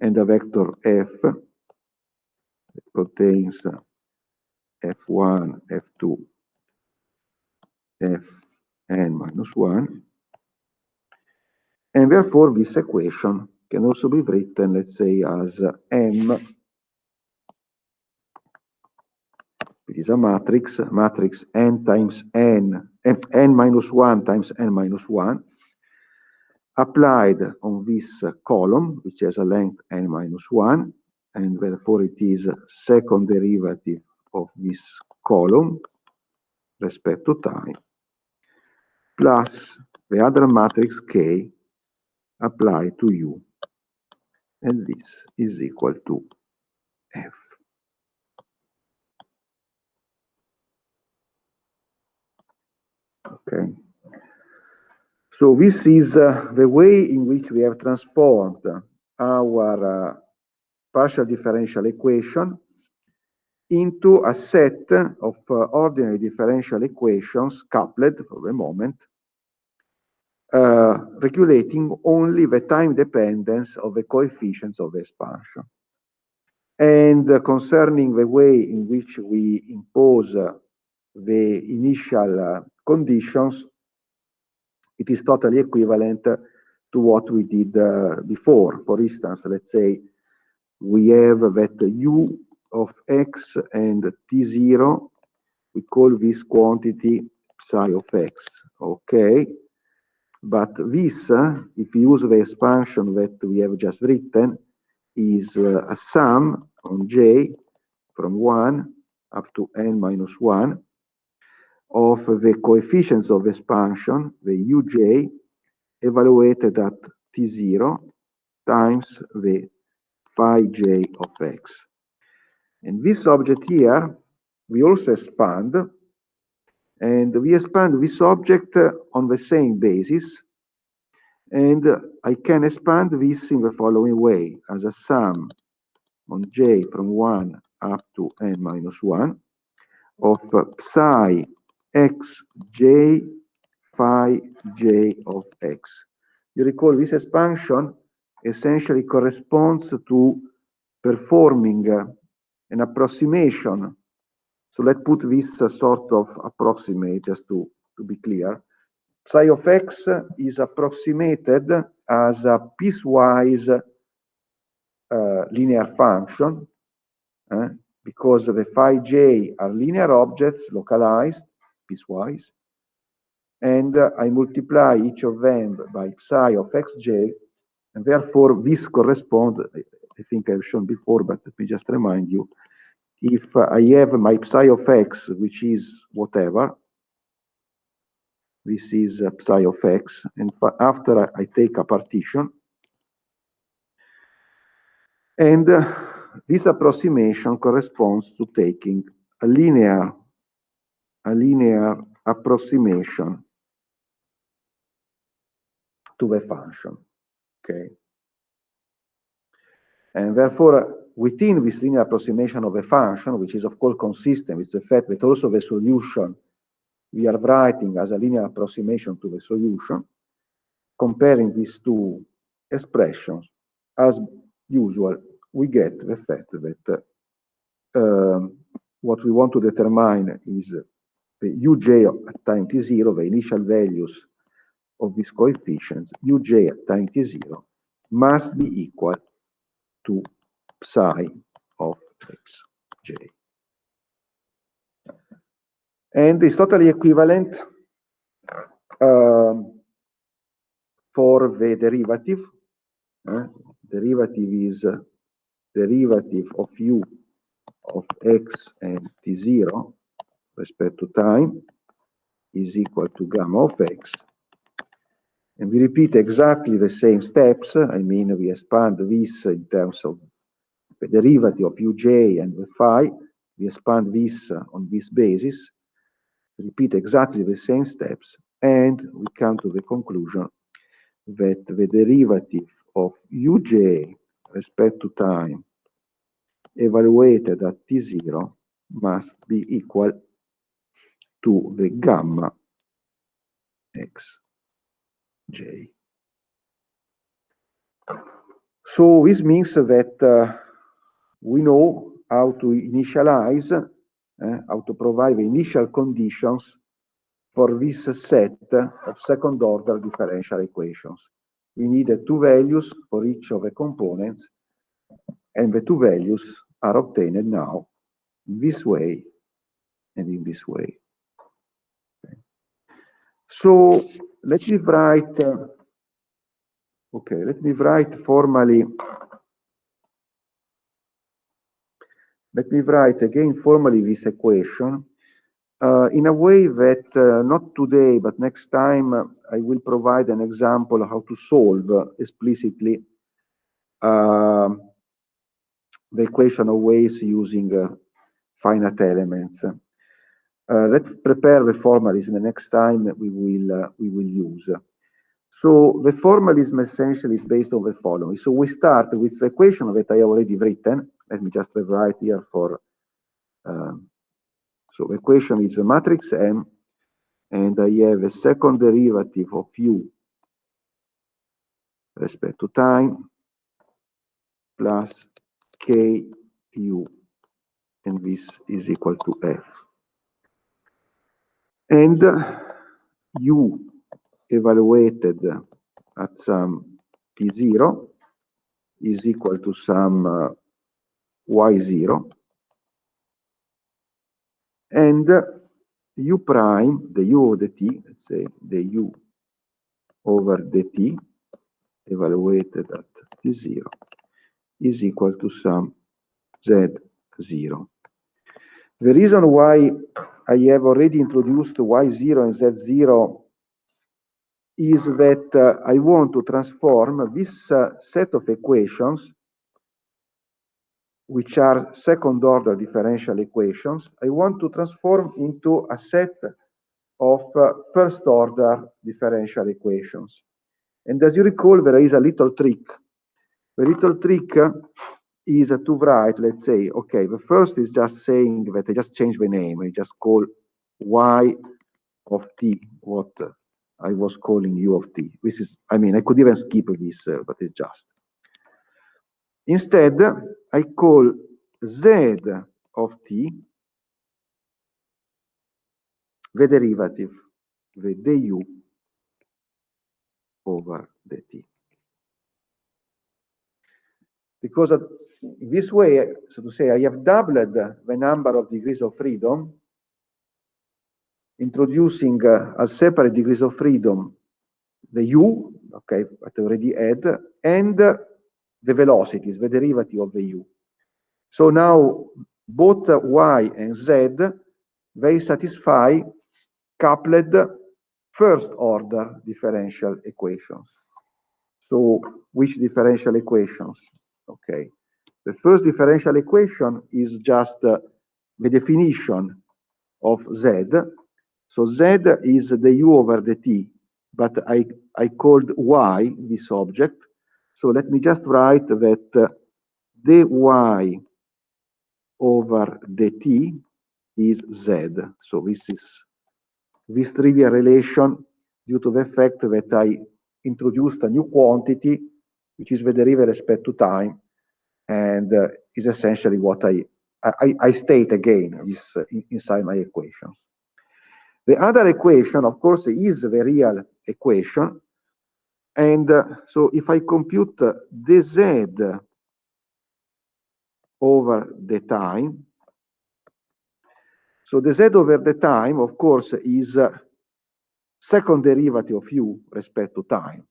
and a vector F that contains F1, F2, Fn minus 1. And therefore, this equation can also be written, let's say, as M. It is a matrix n times n minus 1 times n minus 1, applied on this column, which has a length n minus 1, and therefore it is second derivative of this column respect to time. plus the other matrix K applied to U. And this is equal to F. Okay. So this is the way in which we have transformed our partial differential equation into a set of ordinary differential equations coupled for the moment, regulating only the time dependence of the coefficients of the expansion. And concerning the way in which we impose the initial conditions, it is totally equivalent to what we did before. For instance, let's say we have that U of x and T0, we call this quantity psi of x, okay? But this, if you use the expansion that we have just written, is a sum on J from 1 up to n minus 1 of the coefficients of expansion, the uj, evaluated at T0 times the phi j of x. And this object here, we also expand, and we expand this object on the same basis, and I can expand this in the following way, as a sum on j from 1 up to n minus 1 of psi x j phi j of x. You recall this expansion essentially corresponds to performing an approximation. So let's put this sort of approximate just to be clear. Psi of x is approximated as a piecewise linear function because the phi j are linear objects localized piecewise, and I multiply each of them by psi of xj, and therefore this corresponds, I think I've shown before, but let me just remind you, if I have my psi of x, which is whatever, this is psi of x, and after I take a partition, and this approximation corresponds to taking a linear approximation to the function, okay? And therefore, within this linear approximation of a function, which is of course consistent with the fact that also the solution we are writing as a linear approximation to the solution, comparing these two expressions, as usual, we get the fact that what we want to determine is the uj at time t0, the initial values of these coefficients, uj at time t0 must be equal to psi of xj. And it's totally equivalent for the derivative. Derivative is derivative of u of x and t0 respect to time is equal to gamma of x. And we repeat exactly the same steps. I mean, we expand this in terms of the derivative of uj and the phi. We expand this on this basis. Repeat exactly the same steps, and we come to the conclusion that the derivative of uj respect to time evaluated at t0 must be equal to the gamma xj. So this means that we know how to initialize, how to provide the initial conditions for this set of second order differential equations. We needed two values for each of the components, and the two values are obtained now in this way and in this way. Okay. So let me write, okay, let me write formally, let me write again formally this equation in a way that not today, but next time, I will provide an example how to solve explicitly the equation of waves using finite elements. Let's prepare the formalism. Next time we will use. So the formalism essentially is based on the following. So we start with the equation that I already written. Let me just rewrite here for. So the equation is the matrix M, and I have a second derivative of U respect to time plus KU, and this is equal to F. And U evaluated at some T0 is equal to some Y0, and U prime, the U of the T, let's say the U over the T evaluated at T0 is equal to some Z0. The reason why I have already introduced Y0 and Z0 is that I want to transform this set of equations, which are second order differential equations, I want to transform into a set of first order differential equations. And as you recall, there is a little trick. The little trick is to write, let's say, okay, the first is just saying that I just change the name. I just call Y of T what I was calling U of T. This is, I mean, I could even skip this, but it's just. Instead, I call Z of T the derivative, the du over the T. Because this way, so to say, I have doubled the number of degrees of freedom, introducing as separate degrees of freedom the u, okay, that I already had, and the velocities, the derivative of the u. So now both y and z, they satisfy coupled first order differential equations. So which differential equations? Okay. The first differential equation is just the definition of z. So z is the u over the t, but I called y this object. So let me just write that the y over the t is z. So this is this trivial relation due to the fact that I introduced a new quantity, which is the derivative respect to time, and is essentially what I state again this inside my equation. The other equation, of course, is the real equation, and so if I compute the z over the time, so the z over the time, of course, is second derivative of u respect to time.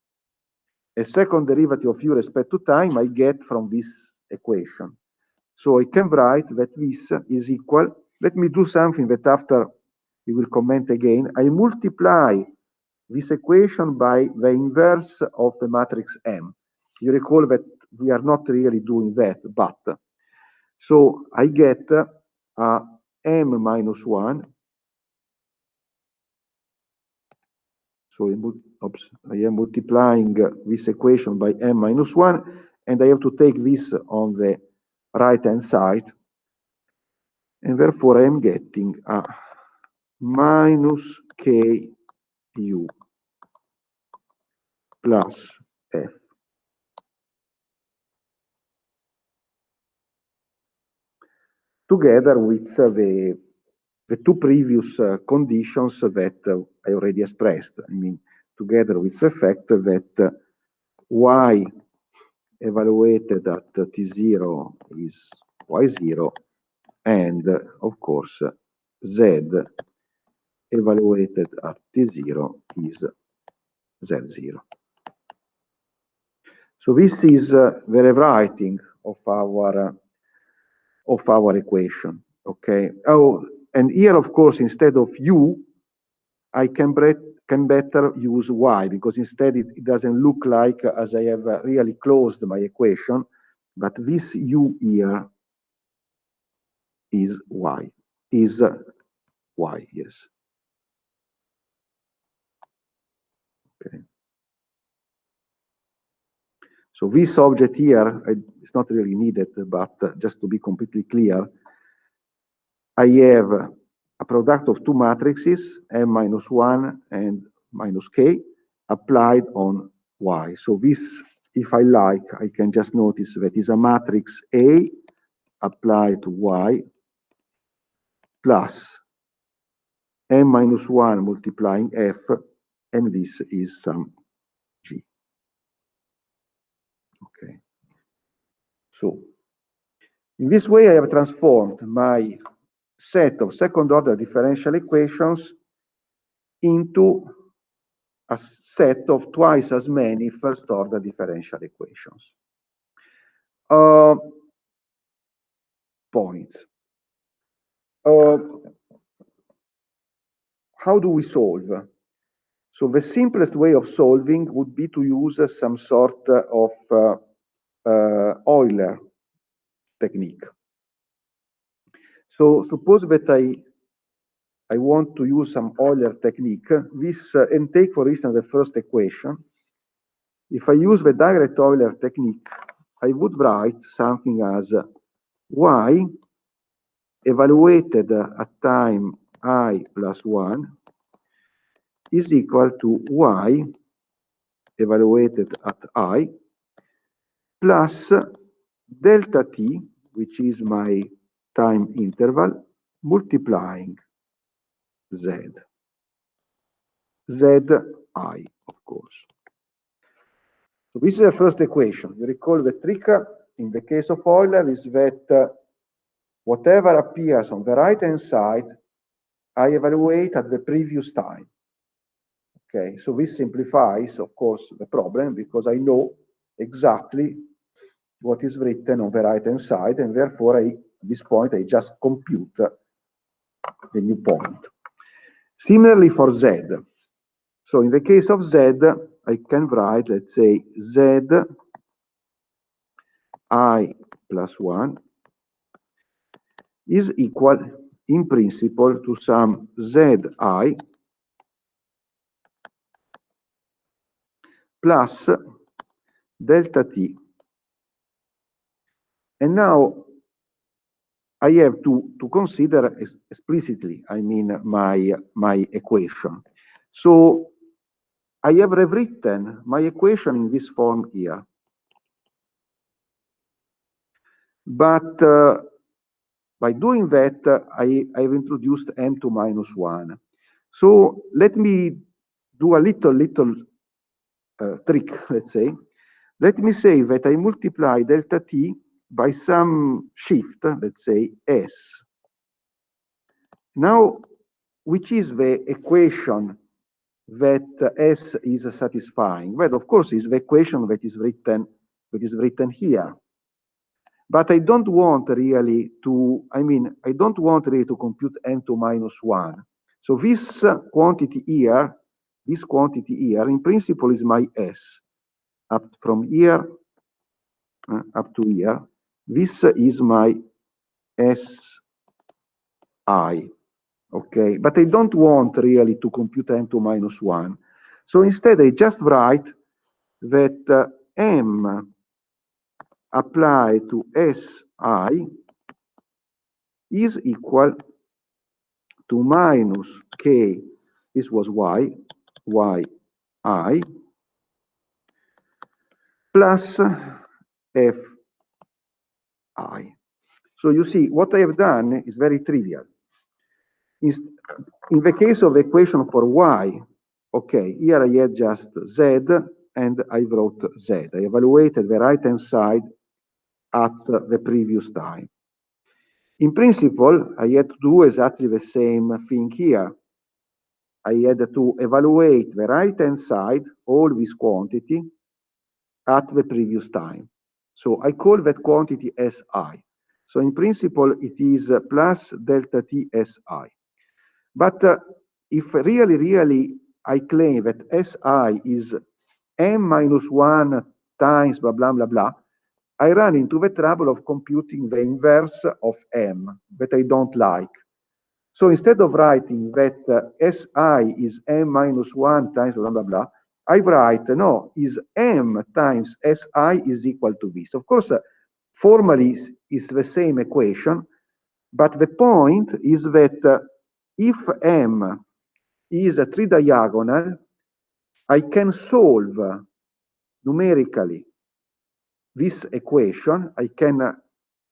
A second derivative of u respect to time I get from this equation. So I can write that this is equal, let me do something that after we will comment again. I multiply this equation by the inverse of the matrix M. You recall that we are not really doing that, but so I get M minus 1. So I am multiplying this equation by M minus 1, and I have to take this on the right-hand side. And therefore, I am getting a minus KU plus F. Together with the two previous conditions that I already expressed. I mean, together with the fact that Y evaluated at T0 is Y0, and of course, Z evaluated at T0 is Z0. So this is the rewriting of our equation. Okay. Oh, And here, of course, instead of u, I can better use y, because instead it doesn't look like as I have really closed my equation, but this u here is y, yes. Okay. So this object here, it's not really needed, but just to be completely clear, I have a product of two matrices, m-1 and minus k, applied on y. So this, if I like, I can just notice that is a matrix A applied to y plus m-1 multiplying f, and this is some g. Okay. So in this way, I have transformed my set of second-order differential equations into a set of twice as many first-order differential equations. Points. How do we solve? So the simplest way of solving would be to use some sort of Euler technique. So suppose that I want to use some Euler technique, and take, for instance, the first equation. If I use the direct Euler technique, I would write something as y evaluated at time I plus 1 is equal to y evaluated at I plus delta t, which is my time interval, multiplying z. Zi, of course. So this is the first equation. You recall the trick in the case of Euler is that whatever appears on the right-hand side, I evaluate at the previous time. Okay, so this simplifies, of course, the problem, because I know exactly what is written on the right-hand side, and therefore, at this point, I just compute the new point. Similarly for z. So in the case of z, I can write, let's say, z I plus 1 is equal, in principle, to some zi plus delta t. And now I have to consider explicitly, I mean, my equation. So I have rewritten my equation in this form here. But by doing that, I've introduced m to minus 1. So let me do a little trick, let's say. Let me say that I multiply delta t by some shift, let's say s. Now, which is the equation that s is satisfying? Well, of course, is the equation that is written here. But I don't want really to, I don't want really to compute n to minus 1. So this quantity here, in principle, is my s. Up from here, up to here. This is my si. Okay, but I don't want really to compute n to minus 1. So instead, I just write that m applied to si is equal to minus k, this was y, yi, plus fi. So you see, what I have done is very trivial. In the case of the equation for y, okay, here I had just z, and I wrote z. I evaluated the right-hand side at the previous time. In principle, I had to do exactly the same thing here. I had to evaluate the right-hand side, all this quantity, at the previous time. So I call that quantity Si. So in principle, it is plus delta t Si. But if really I claim that Si is m minus 1 times blah, blah, blah, blah, I run into the trouble of computing the inverse of m that I don't like. So instead of writing that Si is m minus 1 times blah, blah, blah, I write, no, is m times Si is equal to this. Of course, formally it's the same equation, but the point is that if m is a tridiagonal, I can solve numerically this equation. I can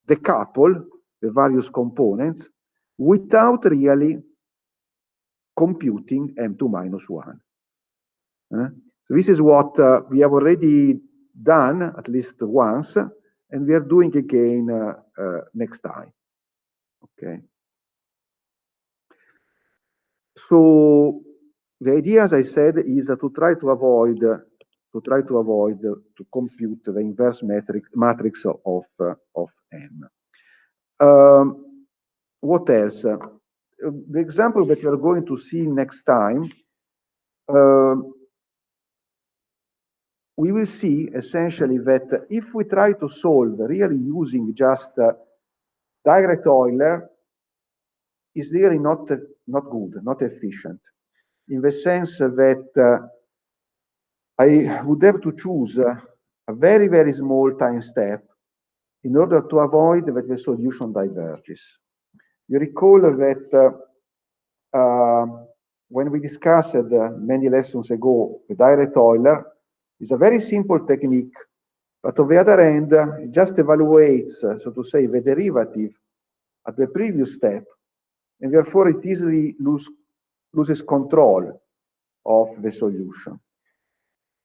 decouple the various components without really computing m2 minus 1. So this is what we have already done at least once, and we are doing again next time. Okay. So the idea, as I said, is to try to avoid to compute the inverse matrix of M. What else? The example that we are going to see next time, we will see essentially that if we try to solve really using just direct Euler, is really not good, not efficient, in the sense that I would have to choose a very, very small time step in order to avoid that the solution diverges. You recall that when we discussed many lessons ago, the direct Euler is a very simple technique, but on the other hand, it just evaluates, so to say, the derivative at the previous step, and therefore it easily loses control of the solution.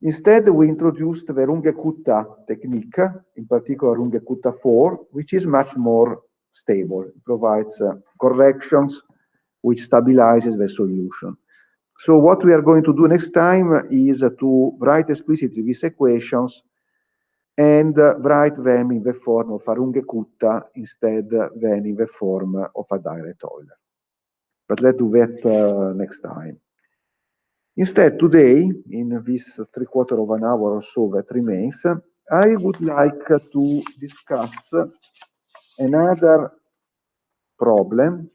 Instead, we introduced the Runge-Kutta technique, in particular Runge-Kutta 4, which is much more stable. It provides corrections which stabilizes the solution. So what we are going to do next time is to write explicitly these equations and write them in the form of a Runge-Kutta instead than in the form of a direct Euler. But let's do that next time. Instead, today, in this 3/4 of an hour or so that remains, I would like to discuss another problem,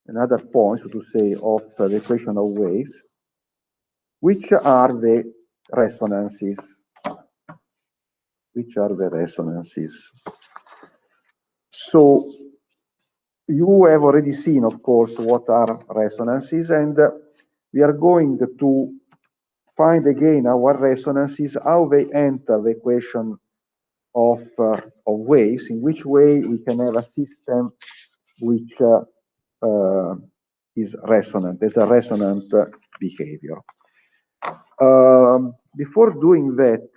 another point, so to say, of the equation of waves, which are the resonances. Which are the resonances? So you have already seen, of course, what are resonances, and we are going to find again our resonances, how they enter the equation of waves, in which way we can have a system which is resonant, has a resonant behavior. Before doing that,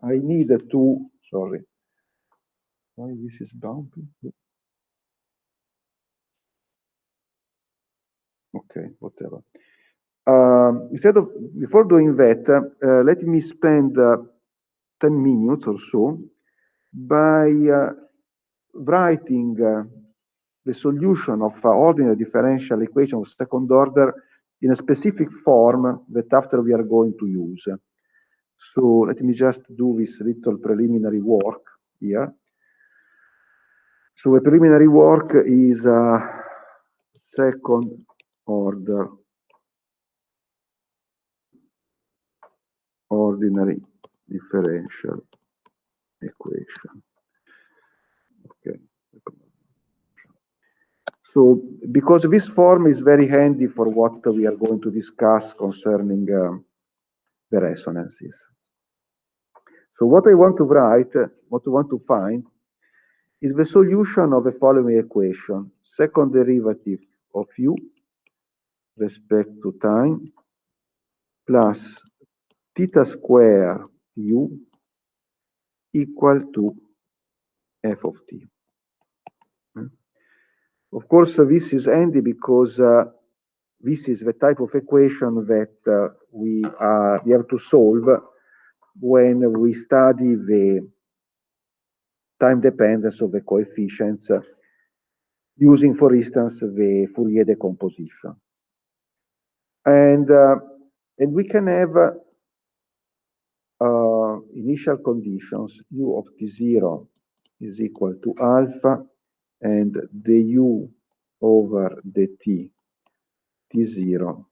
I need to, sorry, why this is bumpy? Okay, whatever. Before doing that, let me spend 10 minutes or so by writing the solution of ordinary differential equation of second order in a specific form that after we are going to use. So let me just do this little preliminary work here. So the preliminary work is second order ordinary differential equation. Okay. So because this form is very handy for what we are going to discuss concerning the resonances. So what I want to write, what I want to find, is the solution of the following equation: second derivative of u respect to time plus theta square u equal to f of t. Of course, this is handy because this is the type of equation that we have to solve when we study the time dependence of the coefficients using, for instance, the Fourier decomposition. And we can have initial conditions u of t0 is equal to alpha and du over dt t0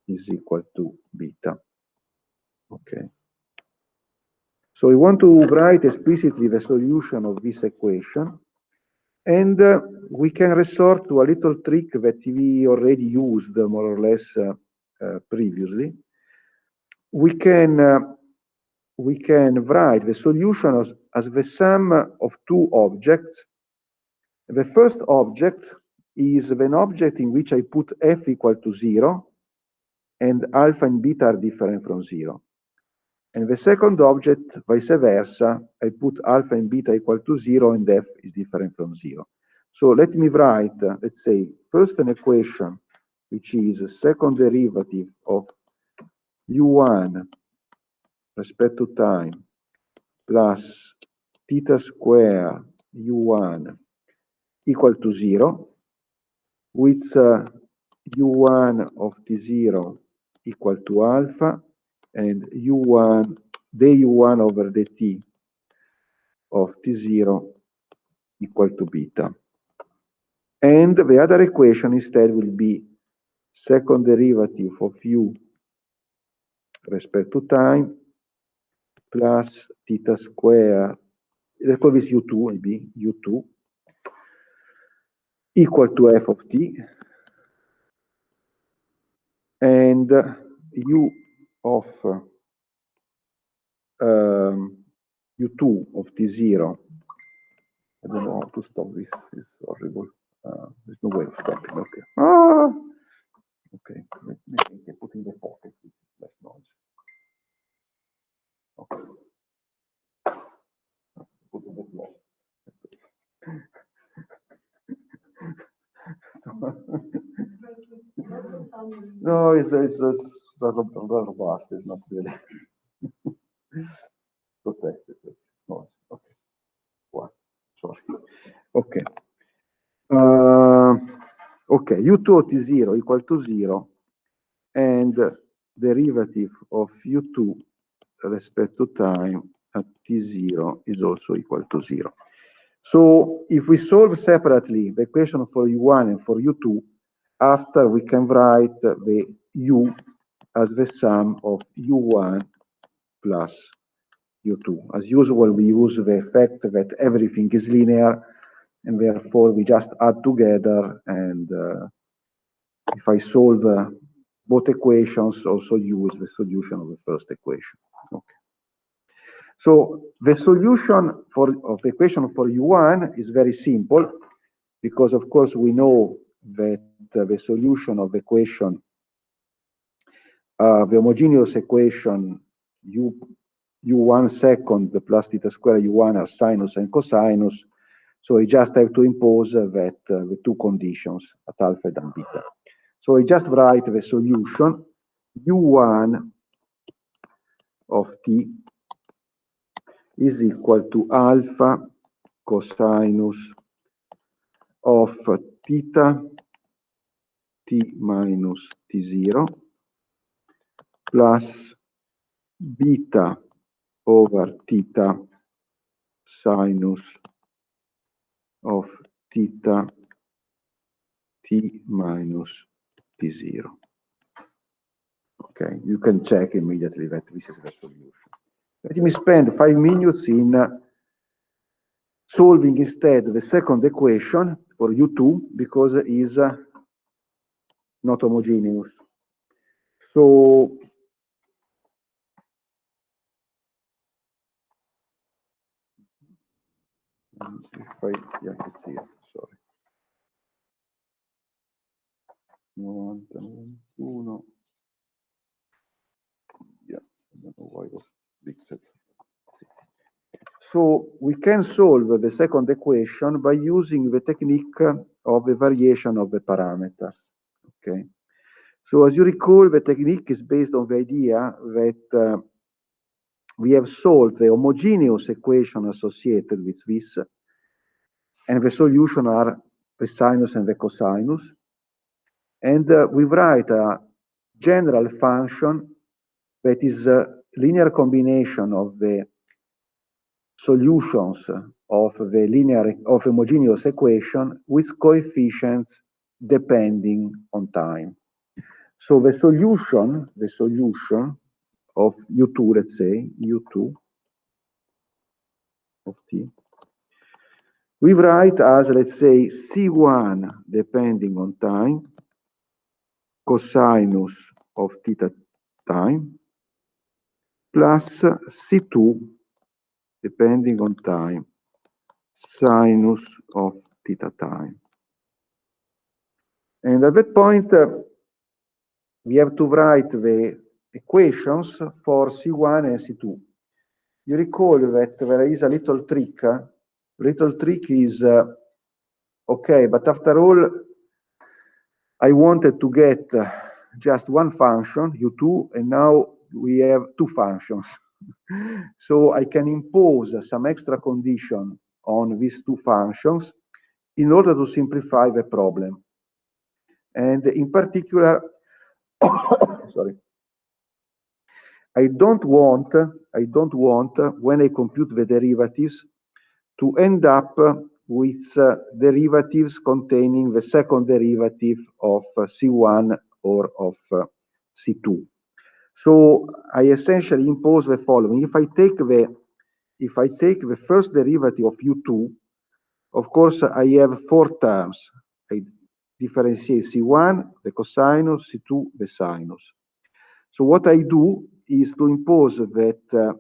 is equal to beta. Okay. So we want to write explicitly the solution of this equation, and we can resort to a little trick that we already used more or less previously. We can write the solution as the sum of two objects. The first object is an object in which I put f equal to 0 and alpha and beta are different from 0. And the second object, vice versa, I put alpha and beta equal to 0 and f is different from 0. So let me write, let's say, first an equation which is a second derivative of u1 respect to time plus theta square u1 equal to 0, with u1 of t0 equal to alpha and u1 du1 over dt of t0 equal to beta. And the other equation instead will be second derivative of u respect to time plus theta square, let's call this u2, maybe u2 equal to f of t, and u of u2 of t0. I don't know how to stop this. It's horrible. There's no way of stopping. Okay. Okay. Maybe I can put in the pocket with less noise. Okay. Put in the floor. No, it's robust. It's not really protected. It's noise. Okay. What? Sorry. Okay. Okay, u2 of t0 equal to 0, and derivative of u2 respect to time at t0 is also equal to 0. So if we solve separately the equation for u1 and for u2, after we can write the u as the sum of u1 plus u2. As usual, we use the effect that everything is linear, and therefore we just add together, and if I solve both equations, also use the solution of the first equation. Okay. So the solution of the equation for u1 is very simple, because of course we know that the solution of the equation, the homogeneous equation u1 second plus theta square u1 are sinus and cosinus. So I just have to impose that the two conditions at alpha and beta. So I just write the solution u1 of t is equal to alpha cosinus of theta t minus t0 plus beta over theta sinus of theta t minus t0. Okay, you can check immediately that this is the solution. Let me spend 5 minutes in solving instead the second equation for u2, because it is not homogeneous. So yeah, it's here, sorry. 91. Yeah, I don't know why it was fixed. So we can solve the second equation by using the technique of the variation of the parameters. Okay. So as you recall, the technique is based on the idea that we have solved the homogeneous equation associated with this, and the solution are the sinus and the cosinus. And we write a general function that is a linear combination of the solutions of the homogeneous equation with coefficients depending on time. So the solution of U2, let's say, U2 of t, we write as, let's say, C1 depending on time, cosinus of theta time, plus C2 depending on time, sinus of theta time. And at that point, we have to write the equations for C1 and C2. You recall that there is a little trick. Little trick is, okay, but after all, I wanted to get just one function, U2, and now we have two functions. So I can impose some extra condition on these two functions in order to simplify the problem. And in particular, sorry, I don't want when I compute the derivatives to end up with derivatives containing the second derivative of C1 or of C2. So I essentially impose the following. If I take the first derivative of U2, of course I have four terms. I differentiate C1, the cosinus, C2, the sinus. So what I do is to impose that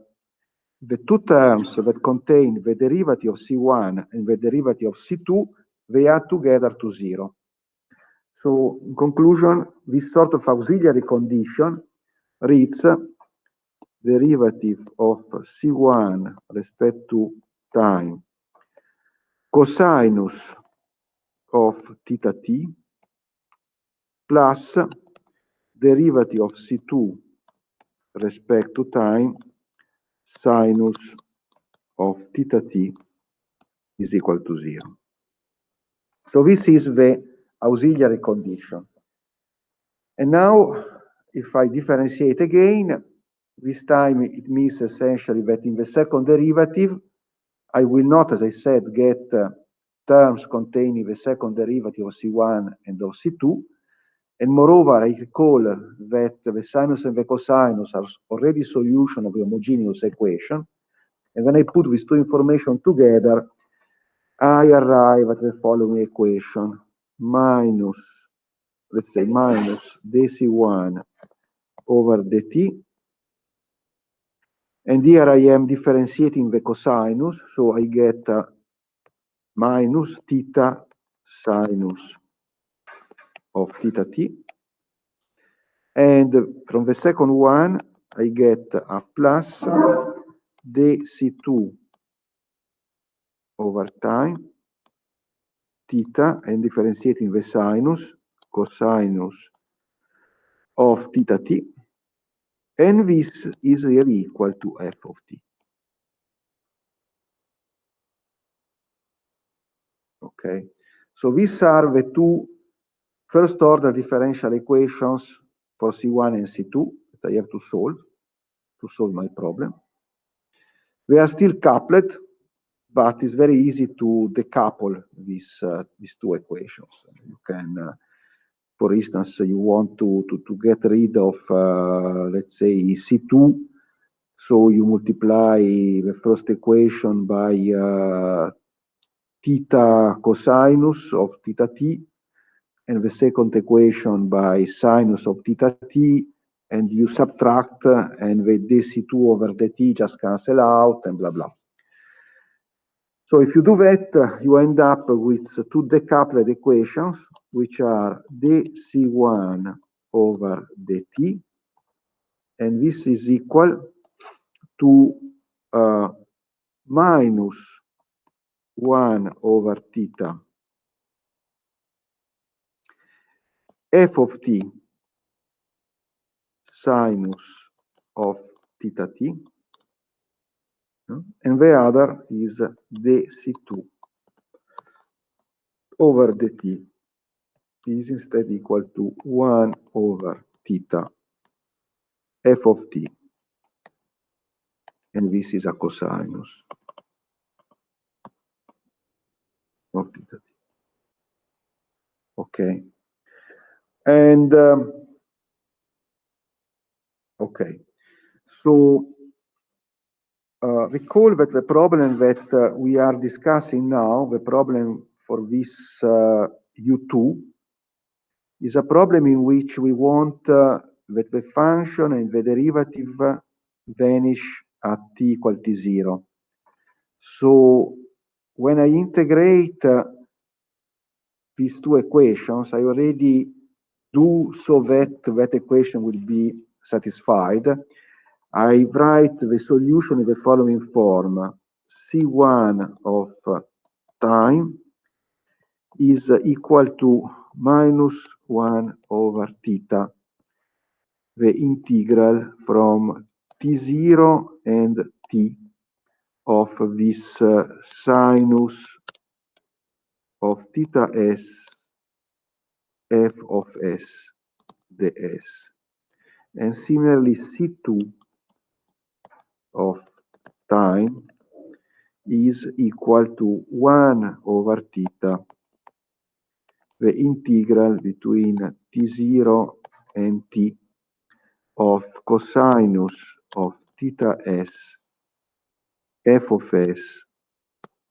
the two terms that contain the derivative of C1 and the derivative of C2, they add together to 0. So in conclusion, this sort of auxiliary condition reads derivative of C1 respect to time cosinus of theta t plus derivative of C2 respect to time sinus of theta t is equal to 0. So this is the auxiliary condition. And now, if I differentiate again, this time it means essentially that in the second derivative, I will not, as I said, get terms containing the second derivative of C1 and of C2. And moreover, I recall that the sinus and the cosinus are already solution of the homogeneous equation. And when I put these two information together, I arrive at the following equation, minus, let's say, minus dc1 over dt. And here I am differentiating the cosinus, so I get minus theta sinus of theta t. And from the second one, I get a plus dc2 over time, theta, and differentiating the sinus, cosinus of theta t, and this is really equal to f of t. Okay, so these are the two first order differential equations for C1 and C2 that I have to solve my problem. They are still coupled, but it's very easy to decouple these two equations. You can, for instance, you want to get rid of, let's say, C2, so you multiply the first equation by theta cosinus of theta t, and the second equation by sinus of theta t, and you subtract, and the dc2 over dt just cancel out, and blah, blah. So if you do that, you end up with two decoupled equations, which are dc1 over dt, and this is equal to minus 1 over theta f of t sinus of theta t and the other is dc2 over dt is instead equal to 1 over theta f of t, and this is a cosinus of theta t. Okay, and okay, so recall that the problem that we are discussing now, the problem for this U2, is a problem in which we want that the function and the derivative vanish at t equal to 0. So when I integrate these two equations, I already do so that that equation will be satisfied. I write the solution in the following form. C1 of time is equal to minus 1 over theta, the integral from t0 and t of this sinus of theta s f of s ds. And similarly, C2 of time is equal to 1 over theta, the integral between t0 and t of cosinus of theta s f of s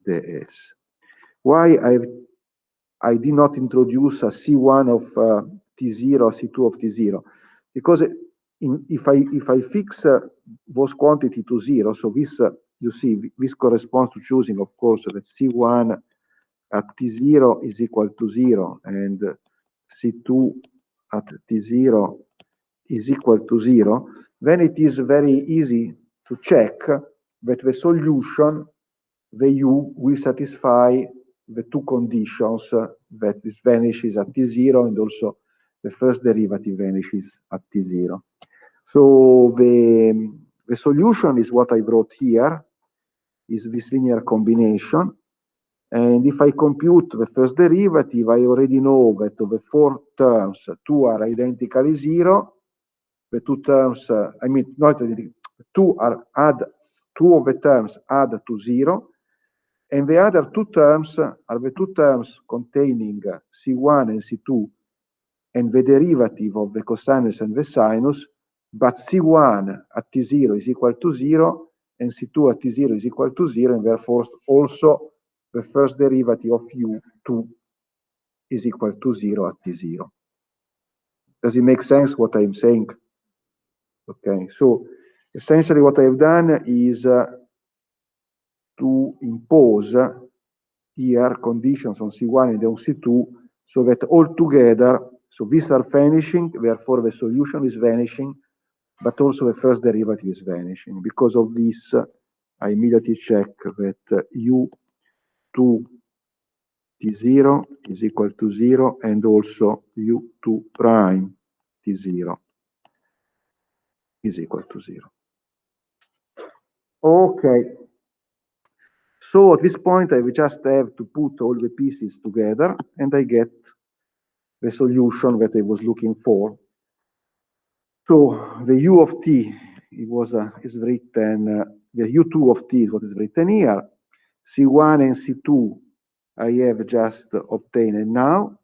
ds. Why I did not introduce a C1 of T0, C2 of T0? Because if I fix those quantity to 0, so this, you see, this corresponds to choosing, of course, that C1 at T0 is equal to 0, and C2 at T0 is equal to 0, then it is very easy to check that the solution, the U, will satisfy the two conditions that this vanishes at T0 and also the first derivative vanishes at T0. So the solution is what I wrote here, is this linear combination. And if I compute the first derivative, I already know that of the four terms, two are identically 0. The two terms, I mean, not identical, two of the terms add to 0. And the other two terms are the two terms containing C1 and C2 and the derivative of the cosinus and the sinus, but C1 at T0 is equal to 0 and C2 at T0 is equal to 0, and therefore also the first derivative of U2 is equal to 0 at T0. Does it make sense what I'm saying? Okay, so essentially what I've done is to impose here conditions on C1 and on C2 so that all together, so these are vanishing, therefore the solution is vanishing, but also the first derivative is vanishing. Because of this, I immediately check that U2 T0 is equal to 0 and also U2 prime T0 is equal to 0. Okay. So at this point, I will just have to put all the pieces together and I get the solution that I was looking for. So the U of t is written, the U2 of t is what is written here. C1 and C2 I have just obtained now.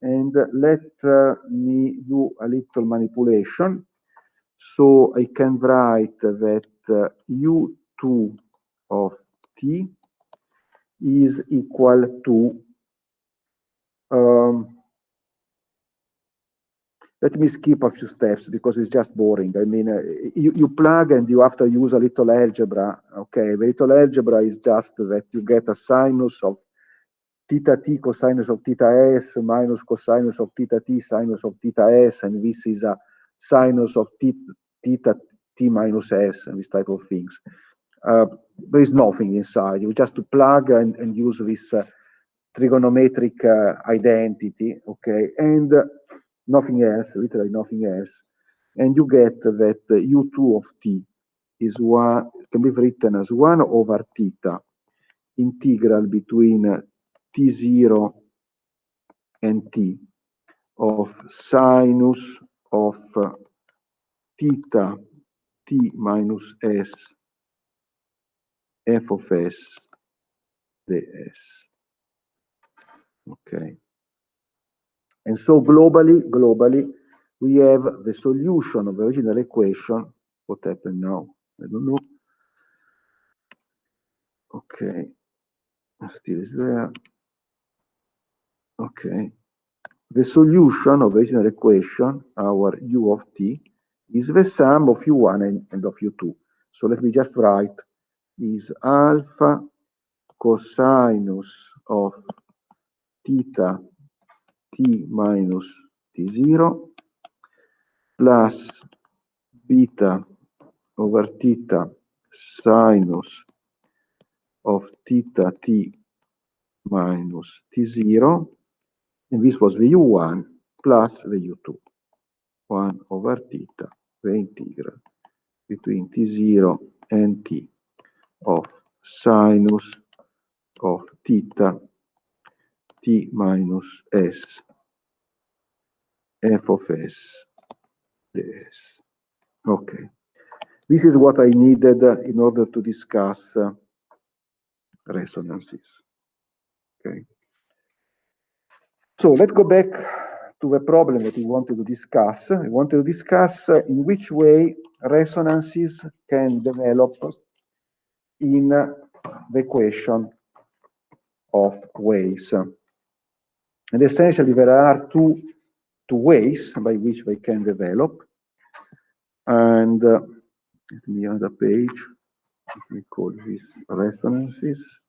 And let me do a little manipulation. So I can write that U2 of t is equal to, let me skip a few steps because it's just boring. I mean, you plug and you have to use a little algebra. Okay, the little algebra is just that you get a sinus of theta t cosinus of theta s minus cosinus of theta t sinus of theta s, and this is a sinus of theta t minus s, and this type of things. There is nothing inside. You just to plug and use this trigonometric identity, okay, and nothing else, literally nothing else, and you get that U2 of t is one, can be written as 1 over theta integral between t0 and t of sinus of theta t minus s f of s ds. Okay. And so globally, we have the solution of the original equation. What happened now? I don't know. Okay. Still is there. Okay. The solution of the original equation, our u of t, is the sum of u1 and of u2. So let me just write is alpha cosinus of theta t minus t0 plus beta over theta sinus of theta t minus t0, and this was the u1 plus the u2, 1 over theta, the integral between t0 and t of sinus of theta t minus s f of s ds. Okay. This is what I needed in order to discuss resonances. Okay. So let's go back to the problem that we wanted to discuss. We wanted to discuss in which way resonances can develop in the equation of waves. And essentially, there are two ways by which they can develop. And let me on the page, we call this resonances.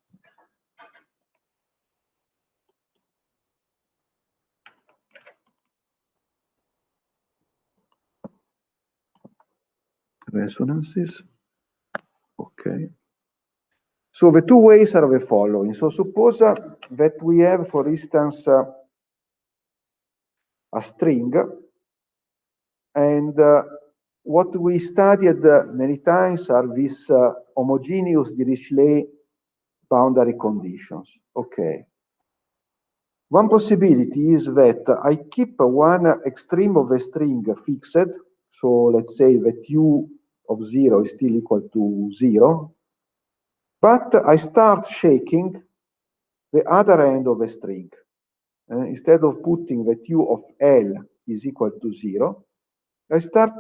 Resonances. Okay. So the two ways are the following. So suppose that we have, for instance, a string, and what we studied many times are these homogeneous Dirichlet boundary conditions. Okay. One possibility is that I keep one extreme of the string fixed. So let's say that u of 0 is still equal to 0. But I start shaking the other end of the string. Instead of putting that u of L is equal to 0, I start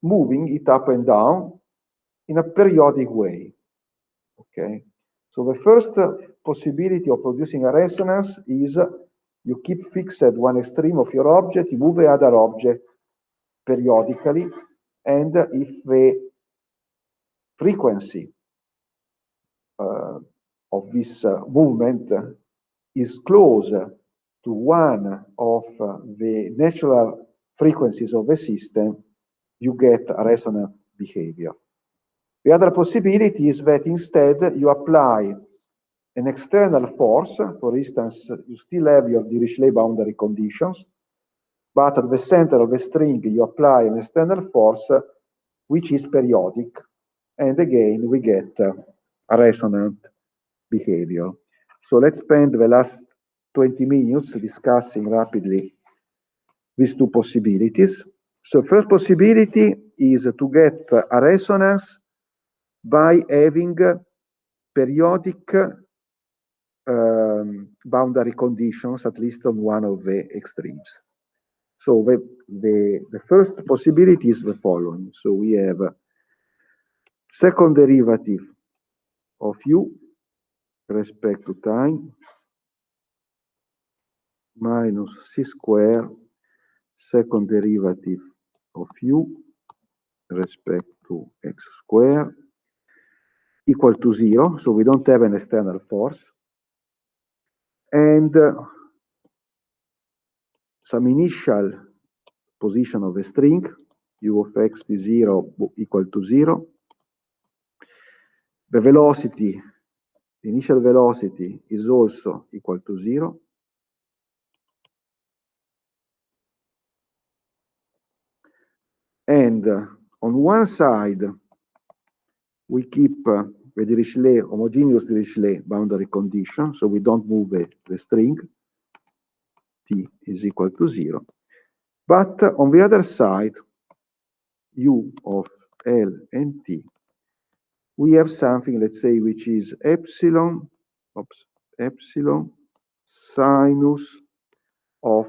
moving it up and down in a periodic way. Okay. So the first possibility of producing a resonance is you keep fixed one extreme of your object, you move the other object periodically, and if the frequency of this movement is close to one of the natural frequencies of the system, you get a resonant behavior. The other possibility is that instead you apply an external force. For instance, you still have your Dirichlet boundary conditions, but at the center of the string you apply an external force which is periodic, and again we get a resonant behavior. So let's spend the last 20 minutes discussing rapidly these two possibilities. So first possibility is to get a resonance by having periodic boundary conditions, at least on one of the extremes. So the first possibility is the following. So we have second derivative of u respect to time minus c square second derivative of u respect to x square equal to 0. So we don't have an external force. And some initial position of a string, u of x is 0 equal to 0. The velocity, the initial velocity is also equal to 0. And on one side, we keep the Dirichlet, homogeneous Dirichlet boundary condition, so we don't move the string, t is equal to 0. But on the other side, u of L and t, we have something, let's say, which is epsilon sinus of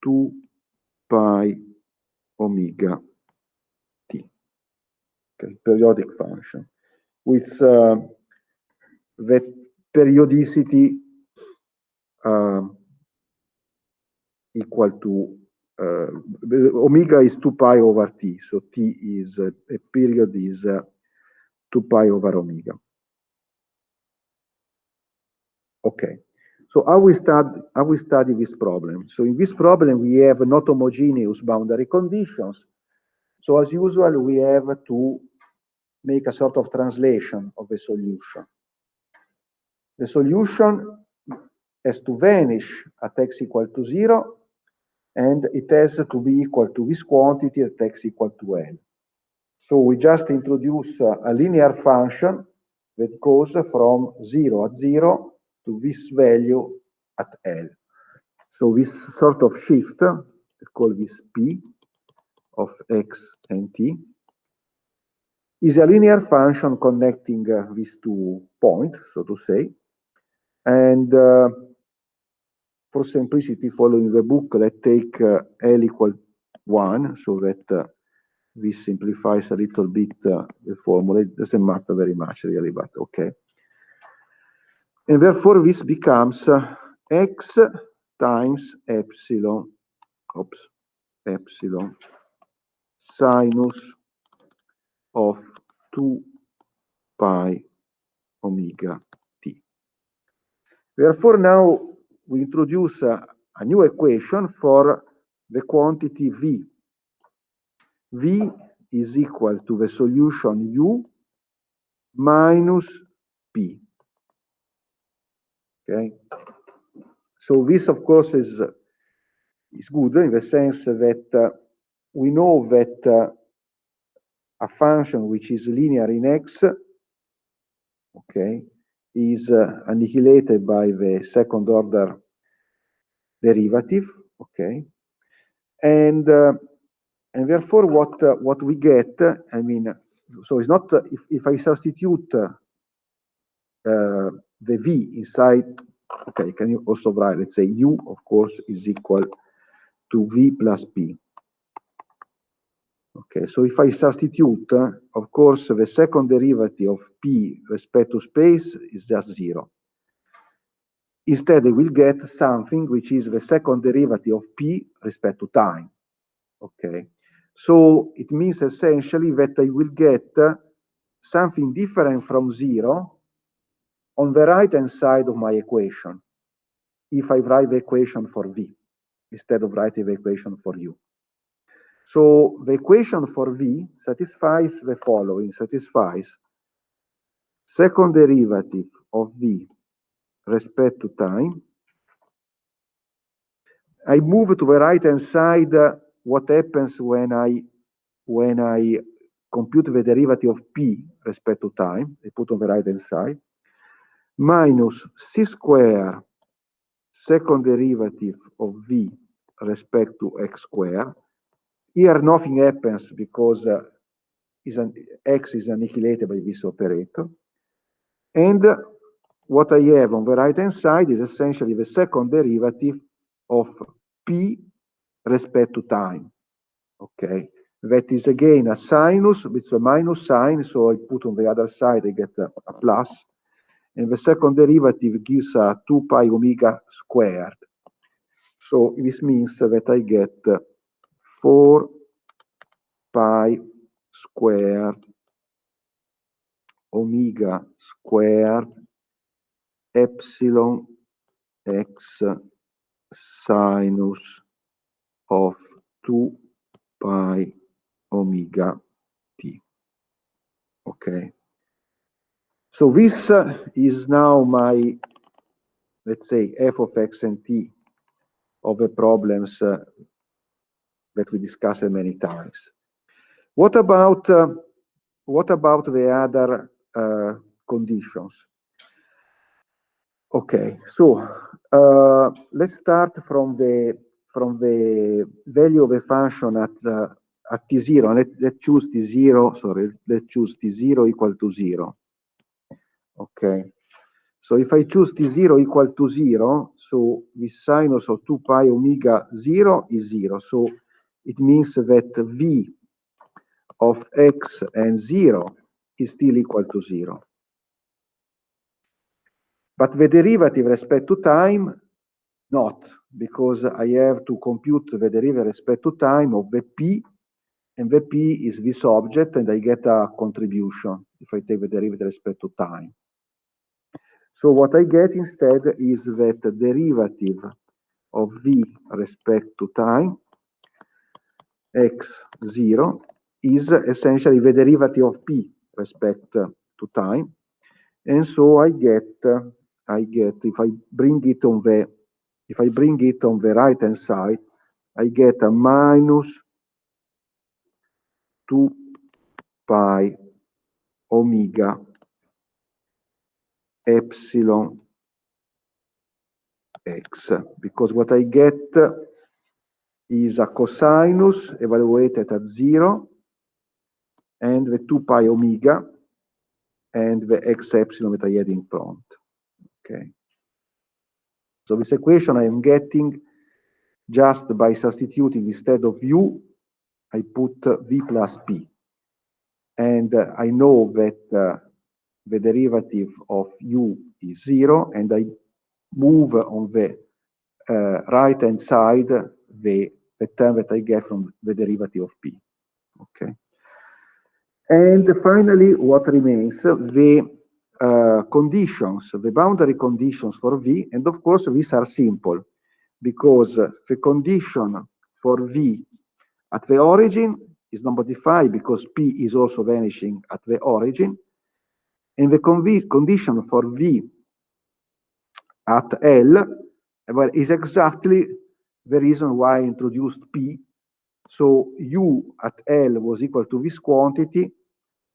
2 pi omega t, okay, periodic function, with that periodicity equal to omega is 2 pi over t, so t is a period is 2 pi over omega. Okay, so how we study this problem? So in this problem we have not homogeneous boundary conditions. So as usual we have to make a sort of translation of the solution. The solution has to vanish at x equal to 0, and it has to be equal to this quantity at x equal to L. So we just introduce a linear function that goes from 0 at 0 to this value at L. So this sort of shift, let's call this P of x and t, is a linear function connecting these 2 points, so to say. And for simplicity, following the book, let's take L equal 1, so that this simplifies a little bit the formula. It doesn't matter very much, really, but okay. And therefore, this becomes x times epsilon, epsilon sinus of 2 pi omega t. Therefore, now we introduce a new equation for the quantity V. V is equal to the solution U minus P. Okay. So this, of course, is good in the sense that we know that a function which is linear in x, okay, is annihilated by the second order derivative, okay, and therefore what we get, I mean, so it's not if I substitute the v inside, okay, can you also write, let's say u, of course, is equal to v plus p. Okay, so if I substitute, of course, the second derivative of p respect to space is just 0. Instead, I will get something which is the second derivative of p respect to time. Okay, so it means essentially that I will get something different from 0 on the right-hand side of my equation, if I write the equation for v, instead of writing the equation for u. So the equation for v satisfies the following, satisfies second derivative of v respect to time. I move to the right-hand side what happens when I compute the derivative of p respect to time. I put on the right-hand side, minus c square second derivative of v respect to x square. Here nothing happens because x is annihilated by this operator. And what I have on the right-hand side is essentially the second derivative of p respect to time. Okay, that is again a sinus with a minus sign, so I put on the other side, I get a plus. And the second derivative gives a 2 pi omega squared. So this means that I get 4 pi squared omega squared epsilon x sinus of 2 pi omega t. Okay. So this is now my, let's say, f of x and t of the problems that we discussed many times. What about what about the other conditions? Okay, so let's start from the value of a function at t0. Let's choose t0. Sorry, let's choose t0 equal to 0. Okay. So if I choose t0 equal to 0, so the sinus of 2 pi omega 0 is 0. So it means that v of x and 0 is still equal to 0. But the derivative respect to time, not, because I have to compute the derivative respect to time of the p, and the p is this object, and I get a contribution if I take the derivative respect to time. So what I get instead is that the derivative of v respect to time, x0, is essentially the derivative of p respect to time. And so I get if I bring it on the right hand side, I get a minus 2 pi omega epsilon x, because what I get is a cosinus evaluated at 0 and the 2 pi omega and the x epsilon that I had in front. Okay. So this equation I am getting just by substituting instead of u, I put v plus p. And I know that the derivative of u is 0, and I move on the right hand side the term that I get from the derivative of p. Okay. And finally, what remains? The conditions, the boundary conditions for v, and of course these are simple, because the condition for v at the origin is not modified because p is also vanishing at the origin, and the condition for v at L, well, is exactly the reason why I introduced p. So u at L was equal to this quantity,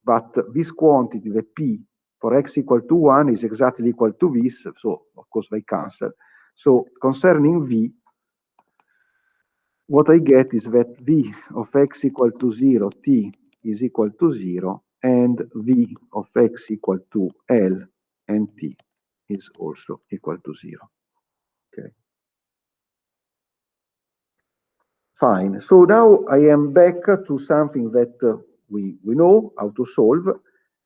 but this quantity, the p, for x equal to 1 is exactly equal to this, so of course they cancel. So concerning v, what I get is that v of x equal to 0, t is equal to 0, and v of x equal to L and t is also equal to 0. Okay. Fine. So now I am back to something that we know how to solve,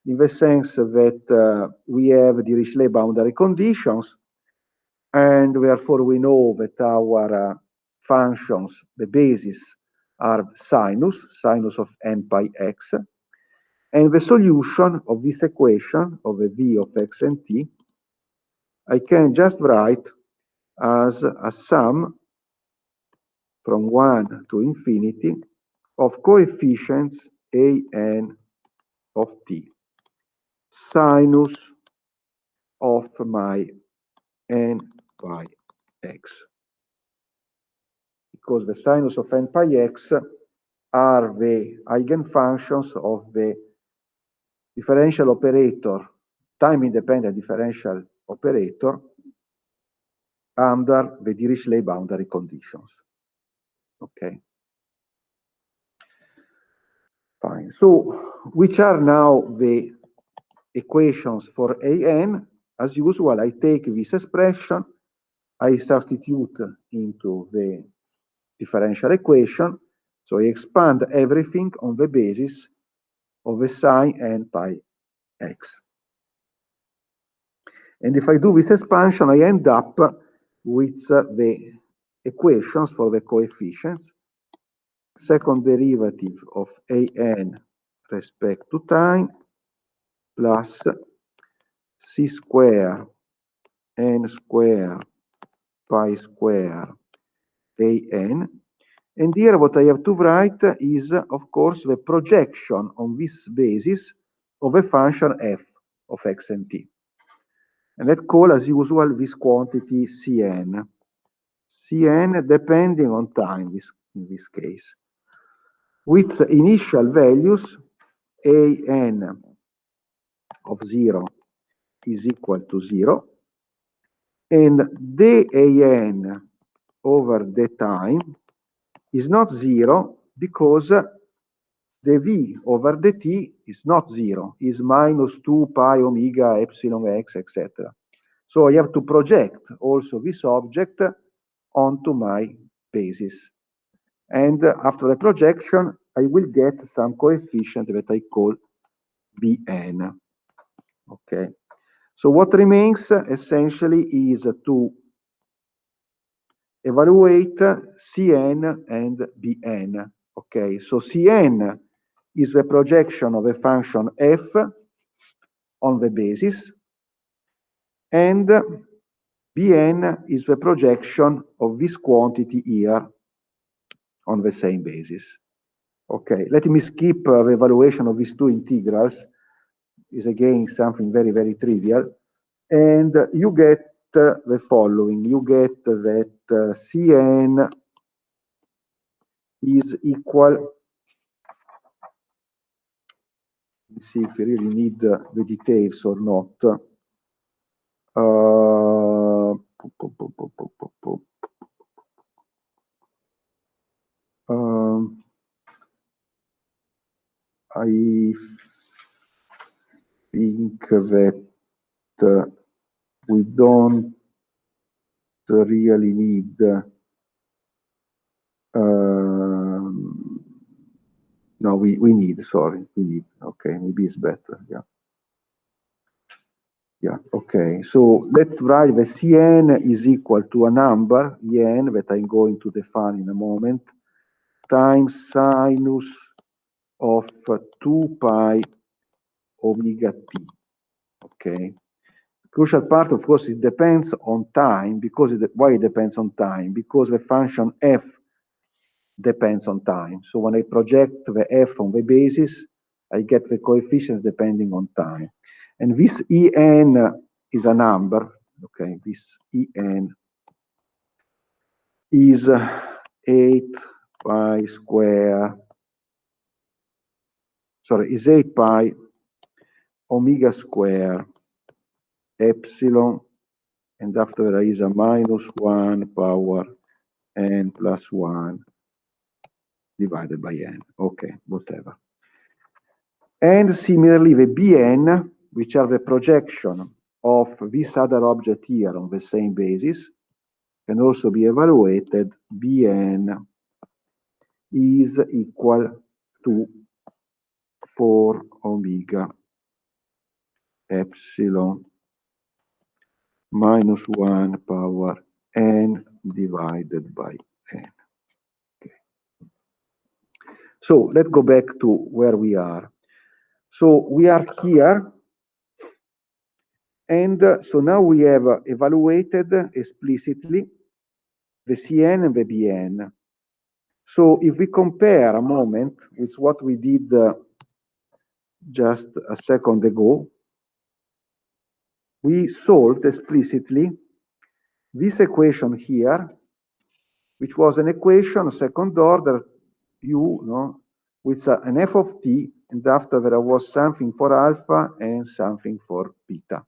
in the sense that we have the Dirichlet boundary conditions, and therefore we know that our functions, the basis, are sinus of n pi x, and the solution of this equation of the v of x and t, I can just write as a sum from 1 to infinity of coefficients a n of t, sinus of my n pi x, because the sinus of n pi x are the eigenfunctions of the differential operator, time-independent differential operator, under the Dirichlet boundary conditions. Okay. Fine. So, which are now the equations for an? As usual, I take this expression, I substitute into the differential equation, so I expand everything on the basis of the sine n pi x. And if I do this expansion, I end up with the equations for the coefficients. Second derivative of an respect to time plus c square n square pi square an. And here what I have to write is, of course, the projection on this basis of a function f of x and t. And let's call, as usual, this quantity Cn. Cn depending on time in this case, with initial values an of 0 is equal to 0, and dan over the time is not 0 because the v over the t is not 0, is minus 2 pi omega epsilon x, etc. So I have to project also this object onto my basis. And after the projection, I will get some coefficient that I call Bn. Okay. So what remains essentially is to evaluate Cn and Bn. Okay. So Cn is the projection of a function f on the basis, and Bn is the projection of this quantity here on the same basis. Okay, let me skip the evaluation of these two integrals. Is again something very, very trivial. And you get the following. You get that Cn is equal. Let's see if we really need the details or not. I think that we don't really need no, we need, sorry, we need, okay, maybe it's better, yeah. Yeah, okay, so let's write the Cn is equal to a number, En, that I'm going to define in a moment, times sinus of 2 pi omega t, okay? Crucial part, of course, it depends on time. Why it depends on time? Because the function f depends on time. So when I project the f on the basis, I get the coefficients depending on time. And this En is a number, okay? This En is 8 pi square, sorry, is 8 pi omega square epsilon, and after there is a minus 1 power n plus 1 divided by n. Okay, whatever. And similarly, the Bn, which are the projection of this other object here on the same basis, can also be evaluated. Bn is equal to 4 omega epsilon minus 1 power n divided by n. Okay. So let's go back to where we are. So we are here, and so now we have evaluated explicitly the Cn and the Bn. So if we compare a moment with what we did just a second ago, we solved explicitly this equation here, which was an equation, second order, with an f of t, and after there was something for alpha and something for beta.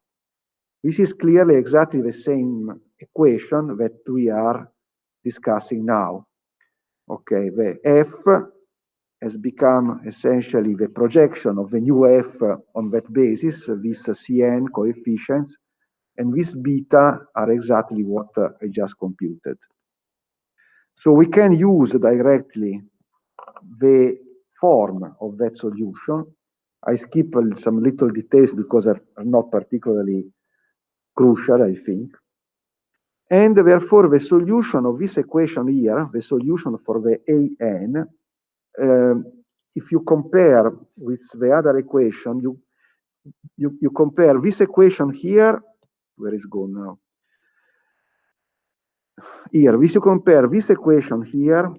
This is clearly exactly the same equation that we are discussing now. Okay, the f has become essentially the projection of the new f on that basis, these Cn coefficients, and this beta are exactly what I just computed. So we can use directly the form of that solution. I skip some little details because are not particularly crucial, I think. And therefore, the solution of this equation here, the solution for the An, if you compare with the other equation, you compare this equation here, where is gone now? Here, if you compare this equation here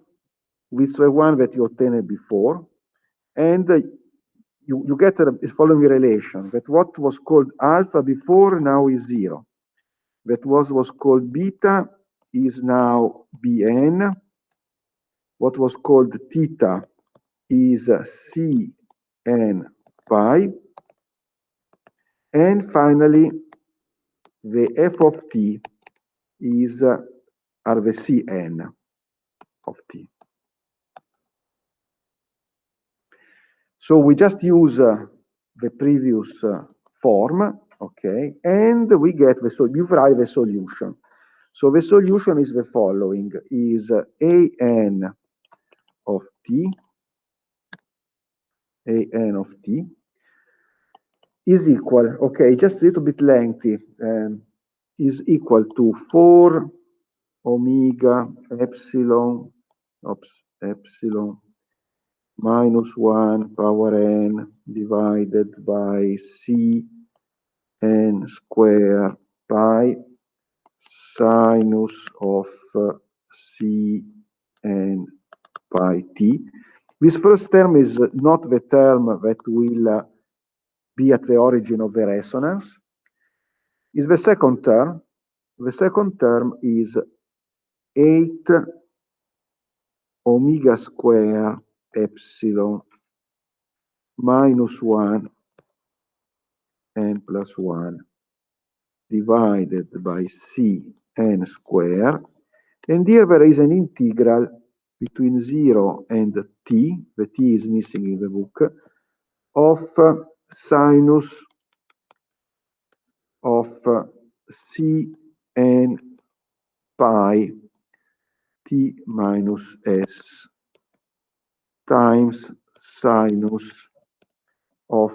with the one that you obtained before, and you get the following relation, that what was called alpha before now is 0. That was called beta is now Bn. What was called theta is Cn pi. And finally, the f of t is are the Cn of t. So we just use the previous form, okay, and we get we write the solution. So the solution is the following: is an of t is equal, okay, just a little bit lengthy, is equal to 4 omega epsilon minus 1 power n divided by c n square pi sinus of c n pi t. This first term is not the term that will be at the origin of the resonance. Is the second term. The second term is 8 omega square epsilon minus 1 n plus 1 divided by c n square. And here there is an integral between 0 and t, the t is missing in the book, of sinus of c n pi t minus s times sinus of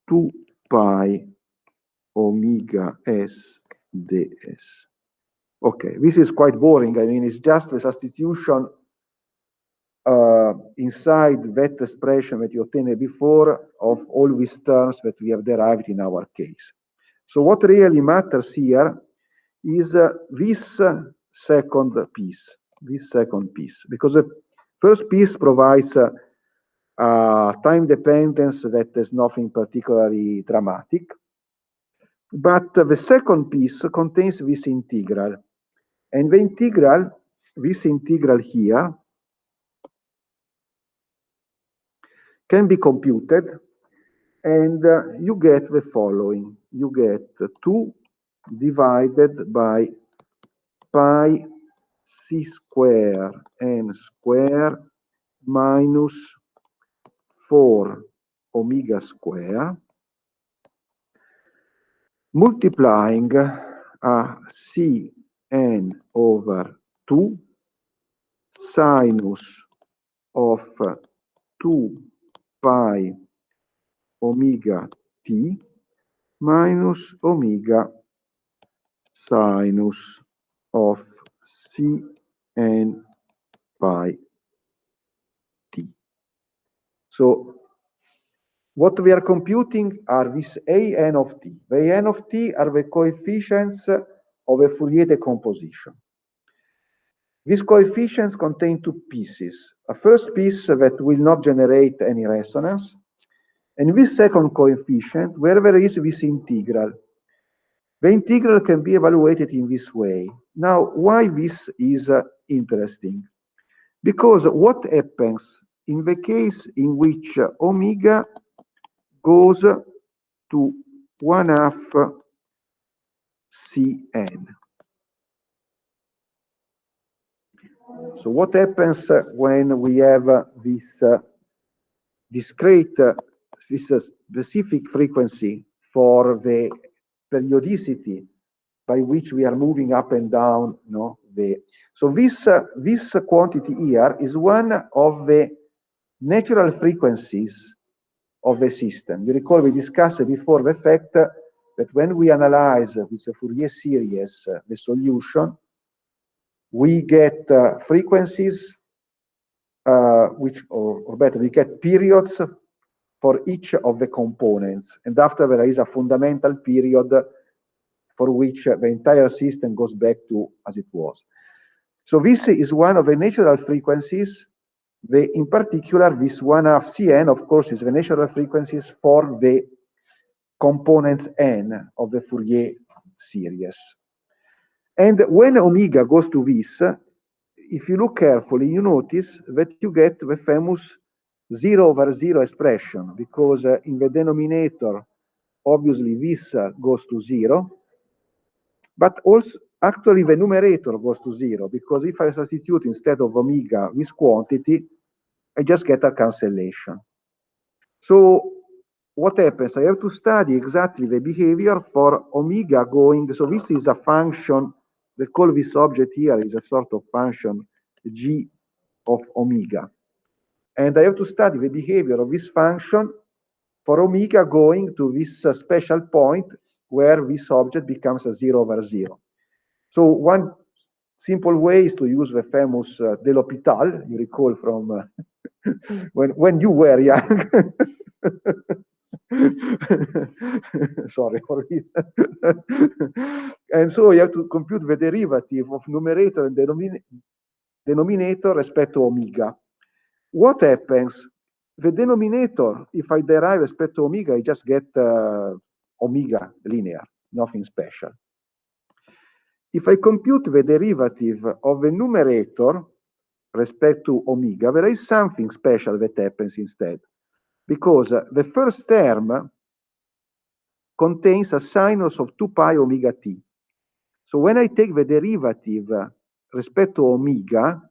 2 pi omega s ds. Okay, this is quite boring. I mean, it's just the substitution inside that expression that you obtained before of all these terms that we have derived in our case. So what really matters here is this second piece, because the first piece provides time dependence that is nothing particularly dramatic. But the second piece contains this integral. And the integral, this integral here, can be computed, and you get the following. You get 2 divided by pi c square n square minus 4 omega square multiplying c n over 2 sinus of 2 pi omega t minus omega sinus of c n pi t. So what we are computing are this a n of t. The a n of t are the coefficients of a Fourier decomposition. These coefficients contain 2 pieces. A first piece that will not generate any resonance, and this second coefficient where there is this integral. The integral can be evaluated in this way. Now, why this is interesting? Because what happens in the case in which omega goes to 1/2 Cn. So what happens when we have this discrete, this specific frequency for the periodicity by which we are moving up and down, so this quantity here is one of the natural frequencies of the system. You recall we discussed before the fact that when we analyze with the Fourier series the solution, we get frequencies or better, we get periods for each of the components, and after there is a fundamental period for which the entire system goes back to as it was. So this is one of the natural frequencies. In particular, this 1/2 Cn, of course, is the natural frequencies for the components n of the Fourier series. And when omega goes to this, if you look carefully, you notice that you get the famous 0 over 0 expression, because in the denominator, obviously this goes to 0, but also actually the numerator goes to 0, because if I substitute instead of omega this quantity, I just get a cancellation. So what happens? I have to study exactly the behavior for omega going, so this is a function, they call this object here is a sort of function g of omega. And I have to study the behavior of this function for omega going to this special point where this object becomes a 0 over 0. So one simple way is to use the famous de L'Hopital, you recall from when you were young. Sorry for this. And so you have to compute the derivative of numerator and denominator respect to omega. What happens? The denominator, if I derive respect to omega, I just get omega linear, nothing special. If I compute the derivative of the numerator respect to omega, there is something special that happens instead, because the first term contains a sinus of 2 pi omega t. So when I take the derivative respect to omega,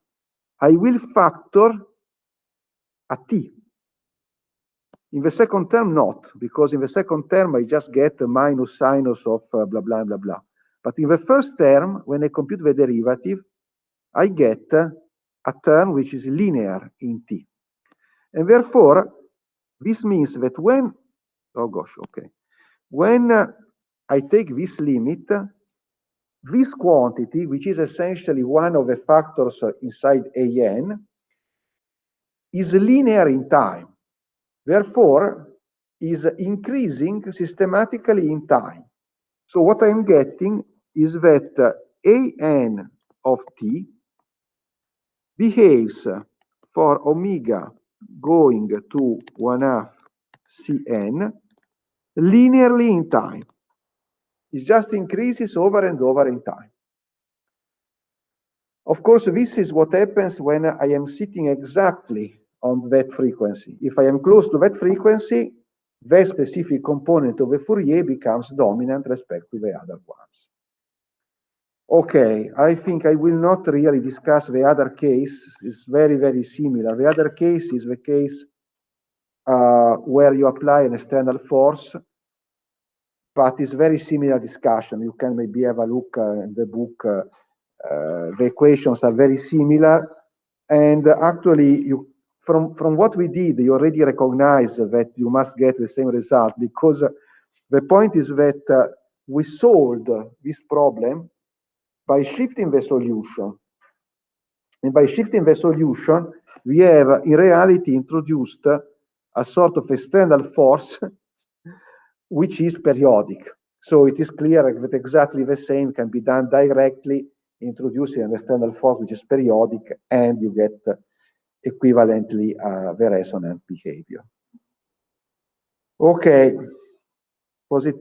I will factor a t. In the second term, not, because in the second term, I just get a minus sinus of blah, blah, blah, blah. But in the first term, when I compute the derivative, I get a term which is linear in t. And therefore, this means that when, oh gosh, okay. When I take this limit, this quantity, which is essentially one of the factors inside an, is linear in time. Therefore, is increasing systematically in time. So what I'm getting is that an of t behaves for omega going to 1/2 Cn linearly in time. It just increases over and over in time. Of course, this is what happens when I am sitting exactly on that frequency. If I am close to that frequency, that specific component of the Fourier becomes dominant respect to the other ones. Okay, I think I will not really discuss the other case. It's very, very similar. The other case is the case where you apply an external force, but it's very similar discussion. You can maybe have a look in the book. The equations are very similar. And actually, from what we did, you already recognize that you must get the same result, because the point is that we solved this problem by shifting the solution. And by shifting the solution, we have in reality introduced a sort of external force which is periodic. So it is clear that exactly the same can be done directly, introducing an external force which is periodic, and you get equivalently the resonant behavior. Okay, was it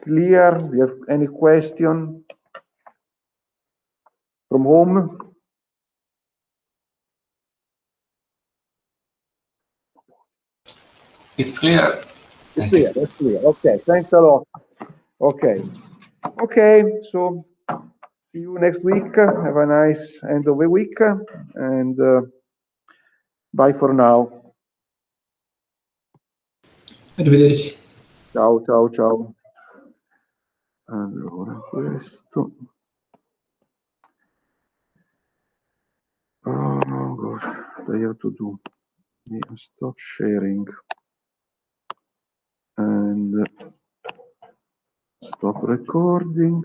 clear? Do you have any question from home? It's clear. It's clear, that's clear. Okay, thanks a lot. Okay. Okay, so see you next week. Have a nice end of the week, and bye for now. Arrivederci. Ciao, ciao, ciao. Allora, questo. Oh gosh, I have to do. Stop sharing and stop recording.